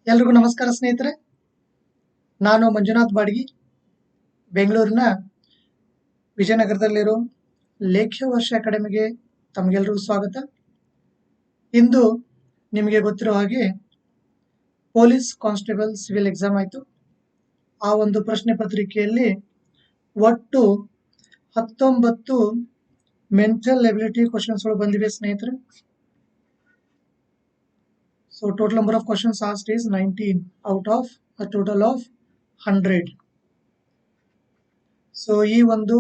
ಎಲ್ರಿಗೂ ನಮಸ್ಕಾರ ಸ್ನೇಹಿತರೆ. ನಾನು ಮಂಜುನಾಥ್ ಬಾಡ್ಗಿ, ಬೆಂಗಳೂರಿನ ವಿಜಯನಗರದಲ್ಲಿರೋ ಲೇಖ್ಯ ವರ್ಷ ಅಕಾಡೆಮಿಗೆ ತಮಗೆಲ್ಲರಿಗೂ ಸ್ವಾಗತ. ಇಂದು ನಿಮಗೆ ಗೊತ್ತಿರೋ ಹಾಗೆ ಪೊಲೀಸ್ ಕಾನ್ಸ್ಟೇಬಲ್ ಸಿವಿಲ್ ಎಕ್ಸಾಮ್ ಆಯಿತು. ಆ ಒಂದು ಪ್ರಶ್ನೆ ಪತ್ರಿಕೆಯಲ್ಲಿ ಒಟ್ಟು 19 ಮೆಂಟಲ್ ಎಬಿಲಿಟಿ ಕ್ವಶನ್ಸ್ಗಳು ಬಂದಿವೆ ಸ್ನೇಹಿತರೆ. So total number of questions asked is 19 out of a total of 100. So ಈ ಒಂದು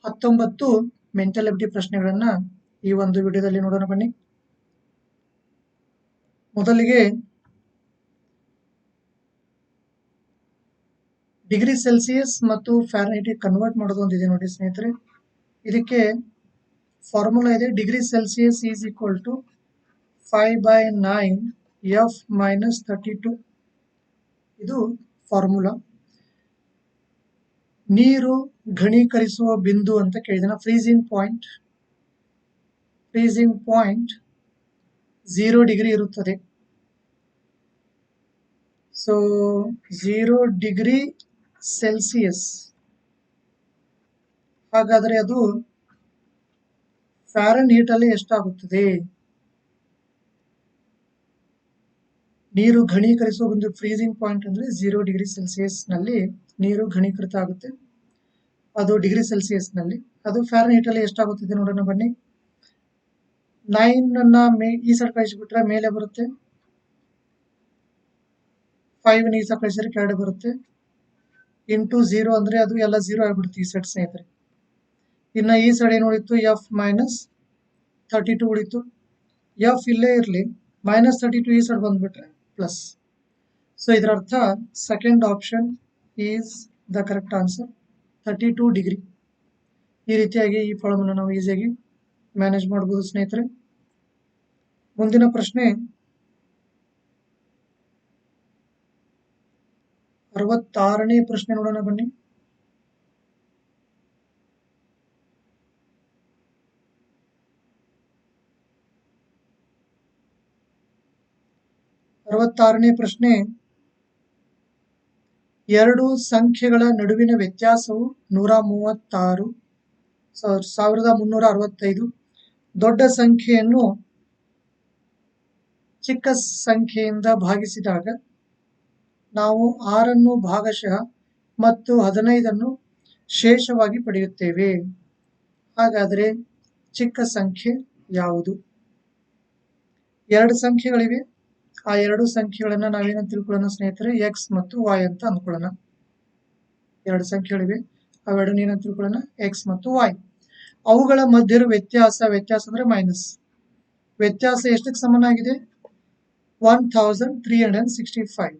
19 ಮೆಂಟಲ್ ಎಬಿಲಿಟಿ ಪ್ರಶ್ನೆಗಳನ್ನ ಈ ಒಂದು ವಿಡಿಯೋದಲ್ಲಿ ನೋಡೋಣ ಬನ್ನಿ. ಮೊದಲಿಗೆ ಡಿಗ್ರಿ ಸೆಲ್ಸಿಯಸ್ ಮತ್ತು ಫ್ಯಾರನ್ಹೀಟ್ ಕನ್ವರ್ಟ್ ಮಾಡೋದು ಒಂದಿದೆ ನೋಡಿ ಸ್ನೇಹಿತರೆ. ಇದಕ್ಕೆ ಫಾರ್ಮುಲಾ ಇದೆ. Degree Celsius is equal to 5/9 F minus 32. ಇದು ಫಾರ್ಮುಲಾ. ನೀರು ಘನೀಕರಿಸುವ ಬಿಂದು ಅಂತ ಕೇಳಿದಾನ. ಫ್ರೀಸಿಂಗ್ ಪಾಯಿಂಟ್ 0 ಡಿಗ್ರಿ ಇರುತ್ತದೆ. So 0 degree Celsius. ಹಾಗಾದರೆ ಅದು ಫ್ಯಾರನ್ಹೀಟ್ ಅಲ್ಲಿ ಎಷ್ಟಾಗುತ್ತದೆ? ನೀರು ಘನೀಕರಿಸುವ ಬಿಂದು ಫ್ರೀಸಿಂಗ್ ಪಾಯಿಂಟ್ ಅಂದ್ರೆ 0 ಡಿಗ್ರಿ ಸೆಲ್ಸಿಯಸ್ ನಲ್ಲಿ ನೀರು ಘನೀಕೃತ ಆಗುತ್ತೆ. ಅದು ಡಿಗ್ರಿ ಸೆಲ್ಸಿಯಸ್ ನಲ್ಲಿ. ಅದು ಫ್ಯಾರನ್ಹೀಟ್ ಅಲ್ಲಿ ಎಷ್ಟಾಗುತ್ತದೆ ನೋಡೋಣ ಬನ್ನಿ. 9 ಅನ್ನ ಈ ಸೈಡ್ ಕಳಿಸಿಬಿಟ್ರೆ ಮೇಲೆ ಬರುತ್ತೆ, 5 ಈ ಸೈಡ್ ಕಳಿಸಿದ್ರೆ ಕೆಳಗಡೆ ಬರುತ್ತೆ. ಇಂಟು 0 ಅಂದ್ರೆ ಅದು ಎಲ್ಲ 0 ಆಗ್ಬಿಡುತ್ತೆ ಈ ಸೈಡ್ ಸ್ನೇಹಿತರೆ. ಇನ್ನ ಈ ಸೈಡ್ ಏನು ಉಳಿತು? F minus 32 ಉಳಿತು. F ಇಲ್ಲೇ ಇರಲಿ, -32 ಈ ಸೈಡ್ ಬಂದ್ಬಿಟ್ರೆ ಪ್ಲಸ್. ಸೊ ಇದರ ಅರ್ಥ second option is the correct answer, 32 degree. ಈ ರೀತಿಯಾಗಿ ಈ ಪ್ರಾಬ್ಲಮ್ ಅನ್ನು ನಾವು ಈಸಿಯಾಗಿ ಮ್ಯಾನೇಜ್ ಮಾಡಬಹುದು ಸ್ನೇಹಿತರೆ. ಮುಂದಿನ ಪ್ರಶ್ನೆ 66ನೇ ಪ್ರಶ್ನೆ ನೋಡೋಣ ಬನ್ನಿ. ಪ್ರಶ್ನೆ, ಎರಡು ಸಂಖ್ಯೆಗಳ ನಡುವಿನ ವ್ಯತ್ಯಾಸವು 1365. ದೊಡ್ಡ ಸಂಖ್ಯೆಯನ್ನು ಚಿಕ್ಕ ಸಂಖ್ಯೆಯಿಂದ ಭಾಗಿಸಿದಾಗ ನಾವು 6 ಭಾಗಶಃ ಮತ್ತು 15 ಶೇಷವಾಗಿ ಪಡೆಯುತ್ತೇವೆ. ಹಾಗಾದರೆ ಚಿಕ್ಕ ಸಂಖ್ಯೆ ಯಾವುದು? ಎರಡು ಸಂಖ್ಯೆಗಳಿವೆ. ಆ ಎರಡು ಸಂಖ್ಯೆಗಳನ್ನ ನಾವೇನಂತ ತಿಳ್ಕೊಳ್ಳೋಣ ಸ್ನೇಹಿತರೆ? ಎಕ್ಸ್ ಮತ್ತು ವಾಯ್ ಅಂತ ಅಂದ್ಕೊಳ್ಳೋಣ. ಎರಡು ಸಂಖ್ಯೆಗಳಿವೆ, ಅವೆರಡನ್ನ ಏನಂತ ತಿಳ್ಕೊಳ್ಳೋಣ? ಎಕ್ಸ್ ಮತ್ತು ವಾಯ್. ಅವುಗಳ ಮಧ್ಯ ವ್ಯತ್ಯಾಸ ಅಂದ್ರೆ ಮೈನಸ್. ವ್ಯತ್ಯಾಸ ಎಷ್ಟಕ್ಕೆ ಸಮನಾಗಿದೆ? 1365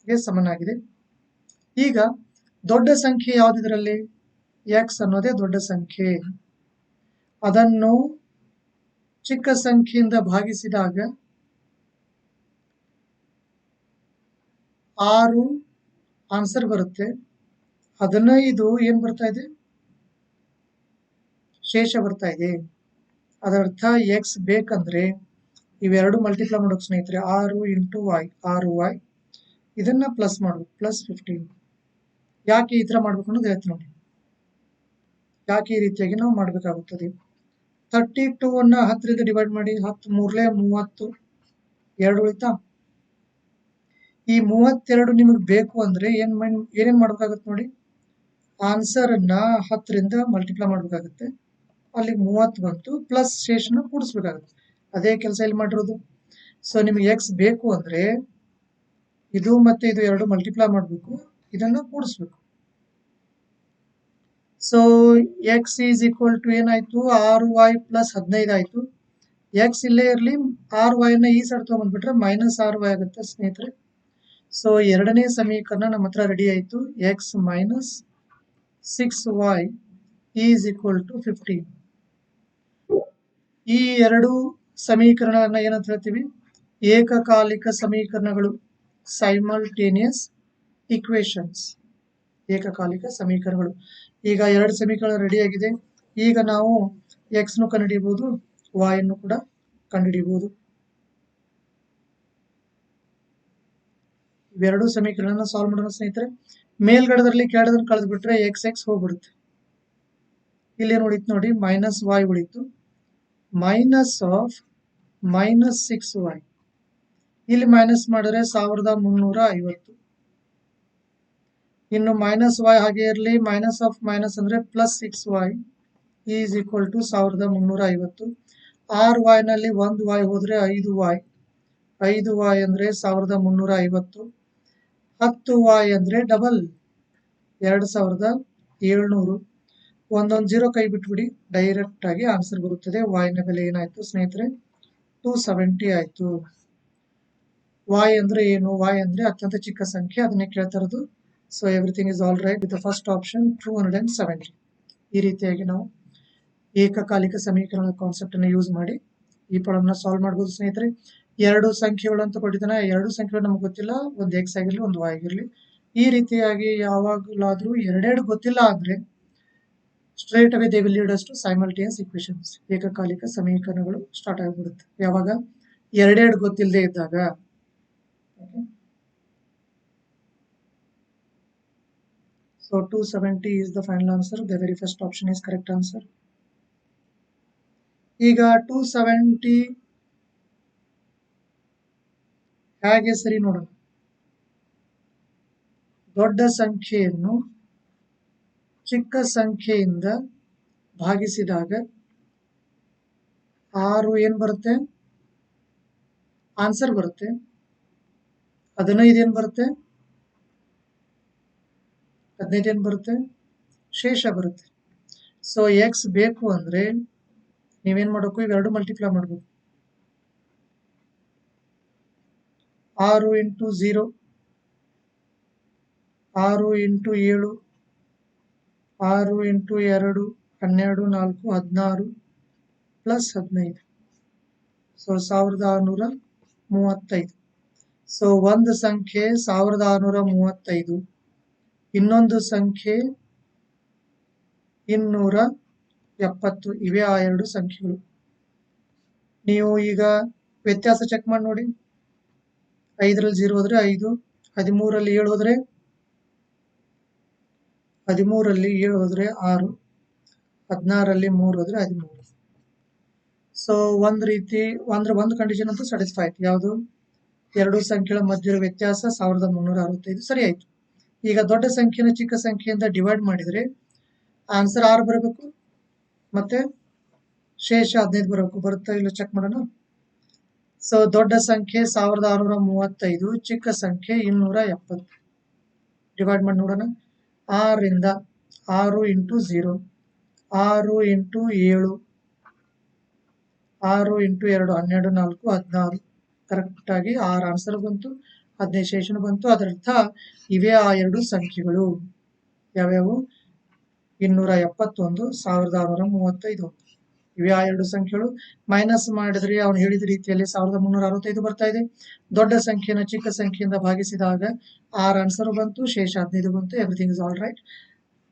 ಗೆ ಸಮನಾಗಿದೆ. ಈಗ ದೊಡ್ಡ ಸಂಖ್ಯೆ ಯಾವುದಿದ್ರಲ್ಲಿ? ಎಕ್ಸ್ ಅನ್ನೋದೇ ದೊಡ್ಡ ಸಂಖ್ಯೆ. ಅದನ್ನು ಚಿಕ್ಕ ಸಂಖ್ಯೆಯಿಂದ ಭಾಗಿಸಿದಾಗ 6 ಆನ್ಸರ್ ಬರುತ್ತೆ. 15 ಏನ್ ಬರ್ತಾ ಇದೆ? ಶೇಷ ಬರ್ತಾ ಇದೆ. ಅದರ್ಥ ಎಕ್ಸ್ ಬೇಕಂದ್ರೆ ಇವೆರಡು ಮಲ್ಟಿಪ್ಲೈ ಮಾಡೋಕೆ ಸ್ನೇಹಿತರೆ, 6 ಇಂಟು ವಾಯ್, 6y. ಇದನ್ನ ಪ್ಲಸ್ ಮಾಡ್ಬೇಕು, +15. ಯಾಕೆ ಈ ತರ ಮಾಡ್ಬೇಕು ಅನ್ನೋದು ಹೇಳ್ತೀನಿ ನೋಡಿ. ಯಾಕೆ ಈ ರೀತಿಯಾಗಿ ನಾವು ಮಾಡ್ಬೇಕಾಗುತ್ತದೆ? 32 ಅನ್ನ 10ರಿಂದ ಡಿವೈಡ್ ಮಾಡಿ, 10 3 30, 2 ಉಳಿತಾ? ಈ 32 ನಿಮಗೆ ಬೇಕು ಅಂದ್ರೆ ಏನೇನ್ ಮಾಡ್ಬೇಕಾಗತ್ತೆ ನೋಡಿ. ಆನ್ಸರ್ ಅನ್ನ 10ರಿಂದ ಮಲ್ಟಿಪ್ಲೈ ಮಾಡ್ಬೇಕಾಗತ್ತೆ. ಅಲ್ಲಿ 30 ಬಂತು, ಪ್ಲಸ್ ಶೇಷನ ಕೂಡಿಸ್ಬೇಕಾಗತ್ತೆ. ಅದೇ ಕೆಲಸ ಇಲ್ಲಿ ಮಾಡಿರೋದು. ಸೊ ನಿಮ್ಗೆ ಎಕ್ಸ್ ಬೇಕು ಅಂದ್ರೆ ಇದು ಮತ್ತೆ ಇದು ಎರಡು ಮಲ್ಟಿಪ್ಲೈ ಮಾಡಬೇಕು, ಇದನ್ನ ಕೂಡಿಸ್ಬೇಕು. So X is equal to ಏನಾಯ್ತು? 6y + 15 ಆಯ್ತು. ಎಕ್ಸ್ ಇಲ್ಲೇ ಇರಲಿ, 6y ನ ಈ ಸೈಡ್ ತಗೊಂಡ್ಬಿಟ್ರೆ -6y ಆಗುತ್ತೆ ಸ್ನೇಹಿತರೆ. ಸೊ ಎರಡನೇ ಸಮೀಕರಣ ನಮ್ಮ ಹತ್ರ ರೆಡಿ ಆಯ್ತು. X minus 6y is equal to 15. ಈ ಎರಡು ಸಮೀಕರಣಗಳನ್ನ ಏನಂತ ಹೇಳ್ತೀವಿ? ಏಕಕಾಲಿಕ ಸಮೀಕರಣಗಳು, ಸೈಮಲ್ಟೇನಿಯಸ್ ಈಕ್ವೇಶನ್ಸ್. ಏಕಕಾಲಿಕ ಸಮೀಕರಣಗಳು. ಈಗ ಎರಡು ಸಮೀಕರಣ ರೆಡಿ ಆಗಿದೆ. ಈಗ ನಾವು ಎಕ್ಸ್ ನು ಕಂಡುಹಿಡಿಯಬಹುದು, ವಾಯ್ ಅನ್ನು ಕೂಡ ಕಂಡುಹಿಡಿಯಬಹುದು. ಇವೆರಡು ಸಮೀಕರಣ ಸಾಲ್ವ್ ಮಾಡೋಣ ಸ್ನೇಹಿತರೆ. ಮೇಲ್ಗಡದಲ್ಲಿ ಕೆಳಗಡೆ ಕಳೆದು ಬಿಟ್ರೆ ಎಕ್ಸ್ ಎಕ್ಸ್ ಹೋಗ್ಬಿಡುತ್ತೆ. ಇಲ್ಲಿ ಉಳಿತು ನೋಡಿ ಮೈನಸ್ y ಉಳಿತು, ಮೈನಸ್ ಆಫ್ ಮೈನಸ್ 6y. ಇಲ್ಲಿ ಮೈನಸ್ ಮಾಡಿದ್ರೆ 1350. ಇನ್ನು ಮೈನಸ್ y ಹಾಗೆ ಇರಲಿ, ಮೈನಸ್ ಆಫ್ ಮೈನಸ್ ಅಂದ್ರೆ plus 6y is equal to 1350. 6y ನಲ್ಲಿ 1y ಹೋದ್ರೆ 5y, 5y ಅಂದ್ರೆ 1350. 10y ಅಂದ್ರೆ ಡಬಲ್ 2700. ಒಂದೊಂದು ಜೀರೋ ಕೈ ಬಿಟ್ಬಿಡಿ, ಡೈರೆಕ್ಟ್ ಆಗಿ ಆನ್ಸರ್ ಬರುತ್ತದೆ. y ನ ಬೆಲೆ ಏನಾಯ್ತು ಸ್ನೇಹಿತರೆ? 270 ಆಯ್ತು. y ಅಂದ್ರೆ ಏನು? y ಅಂದ್ರೆ ಅತ್ಯಂತ ಚಿಕ್ಕ ಸಂಖ್ಯೆ, ಅದನ್ನೇ ಕೇಳ್ತಾ ಇರೋದು. So everything is all right with the first option 270. ಈ ರೀತಿಯಾಗಿ ನಾವು ಏಕಕಾಲಿಕ ಸಮೀಕರಣದ ಕಾನ್ಸೆಪ್ಟ್ ಅನ್ನು ಯೂಸ್ ಮಾಡಿ ಈ ಪ್ರಾಬ್ಲಮ್ ಸಾಲ್ವ್ ಮಾಡಬಹುದು ಸ್ನೇಹಿತರೆ. ಎರಡು ಸಂಖ್ಯೆಗಳು ಅಂತ ಕೊಟ್ಟಿದ್ದಾನೆ, ಎರಡು ಸಂಖ್ಯೆಗಳು ನಮ್ಗೆ ಗೊತ್ತಿಲ್ಲ, ಒಂದು ಎಕ್ಸ್ ಆಗಿರ್ಲಿ ಒಂದು y ಆಗಿರ್ಲಿ. ಈ ರೀತಿಯಾಗಿ ಯಾವಾಗಲಾದ್ರೂ ಎರಡೆರಡು ಗೊತ್ತಿಲ್ಲ ಅಂದ್ರೆ straight away they will lead us to simultaneous equations. ಏಕಕಾಲಿಕ ಸಮೀಕರಣಗಳು ಸ್ಟಾರ್ಟ್ ಆಗಿಬಿಡುತ್ತೆ ಯಾವಾಗ ಎರಡೆರಡು ಗೊತ್ತಿಲ್ಲದೆ ಇದ್ದಾಗ. So 270 is the final answer. The very first option is correct answer. ಈಗ 270 ಹೇಗೆ ಸರಿ ನೋಡೋಣ. ದೊಡ್ಡ ಸಂಖ್ಯೆಯನ್ನು ಚಿಕ್ಕ ಸಂಖ್ಯೆಯಿಂದ ಭಾಗಿಸಿದಾಗ 6 ಏನ್ ಬರುತ್ತೆ? ಆನ್ಸರ್ ಬರುತ್ತೆ. 15 ಏನ್ ಬರುತ್ತೆ? 15 ಏನ್ ಬರುತ್ತೆ? ಶೇಷ ಬರುತ್ತೆ. ಸೊ ಎಕ್ಸ್ ಬೇಕು ಅಂದ್ರೆ ನೀವೇನ್ ಮಾಡಬೇಕು? ಇವೆರಡು ಮಲ್ಟಿಪ್ಲೈ ಮಾಡಬೇಕು. 6 into 0, 6 into 7, 6 into 2, 12, 4, 16 plus 15. So 1635. So ಒಂದು ಸಂಖ್ಯೆ 1635, ಇನ್ನೊಂದು ಸಂಖ್ಯೆ 270. ಇವೆ ಆ ಎರಡು ಸಂಖ್ಯೆಗಳು. ನೀವು ಈಗ ವ್ಯತ್ಯಾಸ ಚೆಕ್ ಮಾಡಿ ನೋಡಿ. 5ರಲ್ಲಿ 0 ಹೋದ್ರೆ 5, 13ರಲ್ಲಿ 7 ಹೋದ್ರೆ 6, 16ರಲ್ಲಿ 3 ಹೋದ್ರೆ 13. ಸೊ ಒಂದು ರೀತಿ ಅಂದ್ರೆ ಒಂದು ಕಂಡೀಷನ್ ಅಂತೂ ಸ್ಯಾಟಿಸ್ಫೈ ಆಯ್ತು. ಯಾವುದು? ಎರಡು ಸಂಖ್ಯೆಗಳ ಮಧ್ಯ ವ್ಯತ್ಯಾಸ 1365 ಸರಿ ಆಯ್ತು. ಈಗ ದೊಡ್ಡ ಸಂಖ್ಯೆನ ಚಿಕ್ಕ ಸಂಖ್ಯೆಯಿಂದ ಡಿವೈಡ್ ಮಾಡಿದ್ರೆ ಆನ್ಸರ್ 6 ಬರಬೇಕು, ಮತ್ತೆ ಶೇಷ 15 ಬರಬೇಕು. ಬರುತ್ತಾ ಇಲ್ಲ ಚೆಕ್ ಮಾಡೋಣ. ಸೊ ದೊಡ್ಡ ಸಂಖ್ಯೆ 1635, ಚಿಕ್ಕ ಸಂಖ್ಯೆ 270. ಡಿವೈಡ್ ಮಾಡಿ ನೋಡೋಣ. 6ರಿಂದ 6 ಇಂಟು 0, 6 ಇಂಟು 7, 6 ಇಂಟು 2, 12, 4, 16. ಕರೆಕ್ಟ್ ಆಗಿ 6 ಆನ್ಸರ್ ಬಂತು, 15 ಶೇಷನು ಬಂತು. ಅದರರ್ಥ ಇವೇ ಆ ಎರಡು ಸಂಖ್ಯೆಗಳು. ಯಾವ್ಯಾವು? 271, 1635. ಇವೇ ಆ ಎರಡು ಸಂಖ್ಯೆಗಳು. ಮೈನಸ್ ಮಾಡಿದ್ರೆ ಅವನು ಹೇಳಿದ ರೀತಿಯಲ್ಲಿ 1365 ಬರ್ತಾ ಇದೆ. ದೊಡ್ಡ ಸಂಖ್ಯೆನ ಚಿಕ್ಕ ಸಂಖ್ಯೆಯಿಂದ ಭಾಗಿಸಿದಾಗ 6 ಆನ್ಸರ್ ಬಂತು, ಶೇಷ 15 ಬಂತು. Everything is all right.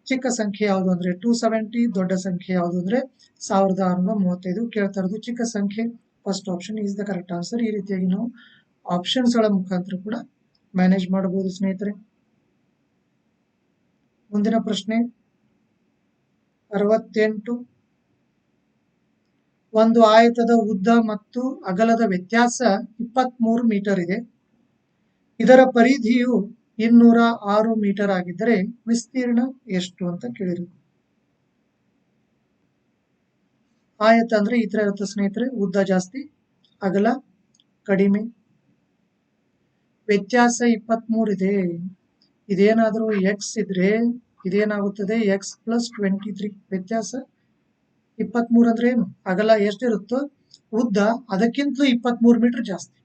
ಚಿಕ್ಕ ಸಂಖ್ಯೆ ಯಾವುದು ಅಂದ್ರೆ 270, ದೊಡ್ಡ ಸಂಖ್ಯೆ ಯಾವುದು ಅಂದ್ರೆ 1635. ಕೇಳ್ತಾ ಇರೋದು ಚಿಕ್ಕ ಸಂಖ್ಯೆ. First option is the correct answer. ಈ ರೀತಿಯಾಗಿ ನಾವು ಆಪ್ಷನ್ಸ್ ಗಳ ಮುಖಾಂತರ ಕೂಡ ಮ್ಯಾನೇಜ್ ಮಾಡಬಹುದು ಸ್ನೇಹಿತರೆ. ಮುಂದಿನ ಪ್ರಶ್ನೆ 68. ಒಂದು ಆಯತದ ಉದ್ದ ಮತ್ತು ಅಗಲದ ವ್ಯತ್ಯಾಸ 23 ಮೀಟರ್ ಇದೆ. ಇದರ ಪರಿಧಿಯು 206 ಮೀಟರ್ ಆಗಿದ್ದರೆ ವಿಸ್ತೀರ್ಣ ಎಷ್ಟು ಅಂತ ಕೇಳಿರು. ಆಯತ ಅಂದ್ರೆ ಈ ತರ ಇರುತ್ತೆ ಸ್ನೇಹಿತರೆ, ಉದ್ದ ಜಾಸ್ತಿ, ಅಗಲ ಕಡಿಮೆ, ವ್ಯತ್ಯಾಸ 23 ಇದೆ. ಇದೇನಾದ್ರೂ ಎಕ್ಸ್ ಇದ್ರೆ ಇದೇನಾಗುತ್ತದೆ? X plus 23. ವ್ಯತ್ಯಾಸ 23 ಅಂದ್ರೆ ಏನು? ಅಗಲ ಎಷ್ಟಿರುತ್ತೋ ಉದ್ದ ಅದಕ್ಕಿಂತಲೂ 23 ಮೀಟರ್ ಜಾಸ್ತಿ.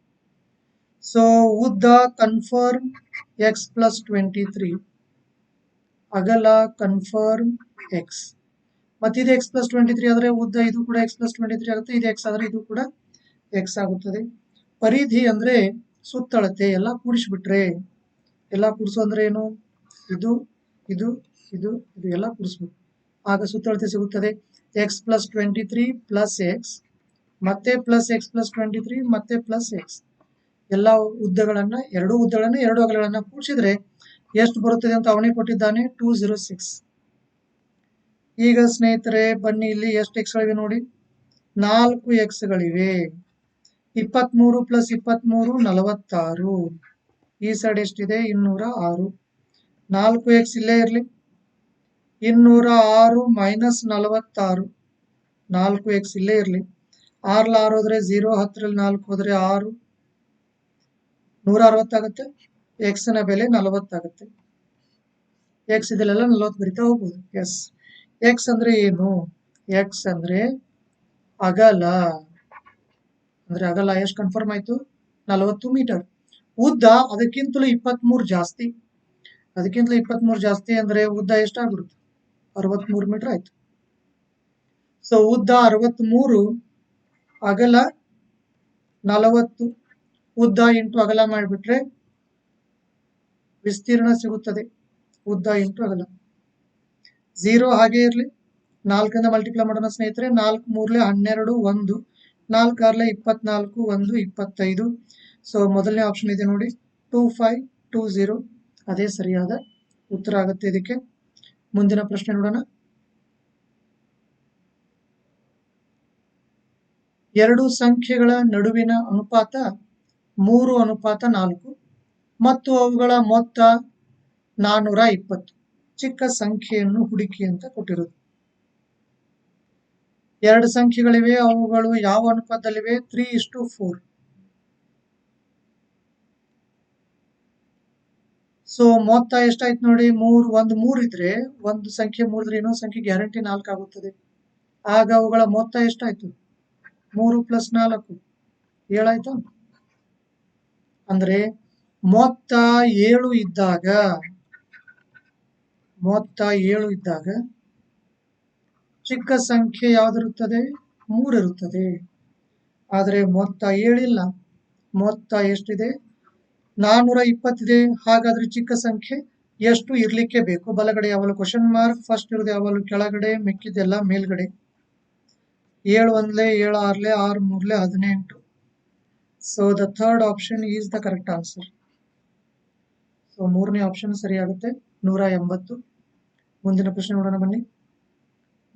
ಸೊ ಉದ್ದ ಕನ್ಫರ್ಮ್ ಎಕ್ಸ್ ಪ್ಲಸ್ 23, ಅಗಲ ಕನ್ಫರ್ಮ್ ಎಕ್ಸ್. ಮತ್ತೆ ಇದು ಎಕ್ಸ್ ಪ್ಲಸ್ 23 ಆದ್ರೆ ಉದ್ದ ಇದು ಕೂಡ ಎಕ್ಸ್ ಪ್ಲಸ್ 23 ಆಗುತ್ತೆ. ಇದು ಎಕ್ಸ್ ಆದ್ರೆ ಇದು ಕೂಡ ಎಕ್ಸ್ ಆಗುತ್ತದೆ. ಪರಿಧಿ ಅಂದ್ರೆ ಸುತ್ತಳತೆ. ಎಲ್ಲ ಕೂಡಿಸ್ಬಿಟ್ರೆ, ಎಲ್ಲ ಕೂಡಿಸು ಅಂದ್ರೆ ಏನು? ಇದು ಇದು ಇದು ಇದು ಎಲ್ಲ ಕೂಡಿಸ್ಬೇಕು, ಆಗ ಸುತ್ತಳತೆ ಸಿಗುತ್ತದೆ. ಎಕ್ಸ್ ಪ್ಲಸ್ 23 ಪ್ಲಸ್ ಎಕ್ಸ್, ಮತ್ತೆ ಪ್ಲಸ್ ಎಕ್ಸ್ ಪ್ಲಸ್ 23, ಮತ್ತೆ ಪ್ಲಸ್ ಎಕ್ಸ್. ಎಲ್ಲ ಉದ್ದಗಳನ್ನ ಎರಡು ಅಗಲಗಳನ್ನ ಕೂಡಿಸಿದ್ರೆ ಎಷ್ಟು ಬರುತ್ತದೆ ಅಂತ ಅವನೇ ಕೊಟ್ಟಿದ್ದಾನೆ 206. ಈಗ ಸ್ನೇಹಿತರೆ ಬನ್ನಿ ಇಲ್ಲಿ ಎಷ್ಟು ಎಕ್ಸ್ಗಳಿವೆ ನೋಡಿ, 4 ಎಕ್ಸ್ಗಳಿವೆ. 23 + 23 46. ಈ ಸೈಡ್ ಎಷ್ಟಿದೆ 206. 4 ಎಕ್ಸ್ ಇಲ್ಲೇ ಇರಲಿ. 206 - 46. 4 ಎಕ್ಸ್ ಇಲ್ಲೇ ಇರಲಿ. 6 6 ಹೋದ್ರೆ 0, 10 4 ಹೋದ್ರೆ 6, 160 ಆಗುತ್ತೆ. ಎಕ್ಸ್ ನ ಬೆಲೆ 40 ಆಗುತ್ತೆ. ಎಕ್ಸ್ ಇದೆಲ್ಲ 40 ಬರಿತಾ ಹೋಗ್ಬೋದು. ಎಸ್, ಎಕ್ಸ್ ಅಂದ್ರೆ ಏನು? ಎಕ್ಸ್ ಅಂದ್ರೆ ಅಗಲ. ಅಂದ್ರೆ ಅಗಲ ಎಷ್ಟು ಕನ್ಫರ್ಮ್ ಆಯ್ತು? 40 ಮೀಟರ್. ಉದ್ದ ಅದಕ್ಕಿಂತಲೂ 23 ಜಾಸ್ತಿ. ಅದಕ್ಕಿಂತಲೂ 23 ಜಾಸ್ತಿ ಅಂದ್ರೆ ಉದ್ದ ಎಷ್ಟಾಗ್ಬಿಡುತ್ತೆ? 63 ಮೀಟರ್ ಆಯ್ತು. ಸೊ ಉದ್ದ 63, ಅಗಲ 40. ಉದ್ದ ಇಂಟು ಅಗಲ ಮಾಡಿಬಿಟ್ರೆ ವಿಸ್ತೀರ್ಣ ಸಿಗುತ್ತದೆ. ಉದ್ದ ಇಂಟು ಅಗಲ. 0 ಹಾಗೆ ಇರಲಿ. 4 ಮಲ್ಟಿಪ್ಲೈ ಮಾಡೋಣ ಸ್ನೇಹಿತರೆ. 4 3 12, 1, 4 6 24, 1 25. ಸೊ ಮೊದಲನೇ ಆಪ್ಷನ್ ಇದೆ ನೋಡಿ, 2520. ಅದೇ ಸರಿಯಾದ ಉತ್ತರ ಆಗುತ್ತೆ ಇದಕ್ಕೆ. ಮುಂದಿನ ಪ್ರಶ್ನೆ ನೋಡೋಣ. ಎರಡು ಸಂಖ್ಯೆಗಳ ನಡುವಿನ ಅನುಪಾತ 3:4 ಮತ್ತು ಅವುಗಳ ಮೊತ್ತ 420. ಚಿಕ್ಕ ಸಂಖ್ಯೆಯನ್ನು ಹುಡುಕಿ ಅಂತ ಕೊಟ್ಟಿರೋದು. ಎರಡು ಸಂಖ್ಯೆಗಳಿವೆ, ಅವುಗಳು ಯಾವ ಅನುಪಾತದಲ್ಲಿವೆ? 3:4. ಸೊ ಮೊತ್ತ ಎಷ್ಟಾಯ್ತು ನೋಡಿ, 3 ಇದ್ರೆ ಒಂದು ಸಂಖ್ಯೆ 3 ಇದ್ರೆ ಇನ್ನೊಂದು ಸಂಖ್ಯೆ ಗ್ಯಾರಂಟಿ 4 ಆಗುತ್ತದೆ. ಆಗ ಅವುಗಳ ಮೊತ್ತ ಎಷ್ಟಾಯ್ತು? 3 + 4 7 ಆಯ್ತು. ಅಂದ್ರೆ ಮೊತ್ತ 7 ಇದ್ದಾಗ ಚಿಕ್ಕ ಸಂಖ್ಯೆ ಯಾವ್ದಿರುತ್ತದೆ? 3 ಇರುತ್ತದೆ. ಆದ್ರೆ ಮೊತ್ತ 7 ಇಲ್ಲ. ಮೊತ್ತ ಎಷ್ಟಿದೆ? 420 ಇದೆ. ಹಾಗಾದ್ರೆ ಚಿಕ್ಕ ಸಂಖ್ಯೆ ಎಷ್ಟು ಇರ್ಲಿಕ್ಕೆ ಬೇಕು? ಬಲಗಡೆ ಯಾವಾಗಲೂ ಕ್ವಶನ್ ಮಾರ್ಕ್, ಫಸ್ಟ್ ಇರೋದು ಯಾವಾಗಲೂ ಕೆಳಗಡೆ, ಮಿಕ್ಕಿದೆಲ್ಲ ಮೇಲ್ಗಡೆ. 7 1 7 6 6 3 18. So the third option is the correct answer. So ಮೂರನೇ ಆಪ್ಷನ್ ಸರಿಯಾಗುತ್ತೆ, 180. ಮುಂದಿನ ಪ್ರಶ್ನೆ ನೋಡೋಣ ಬನ್ನಿ.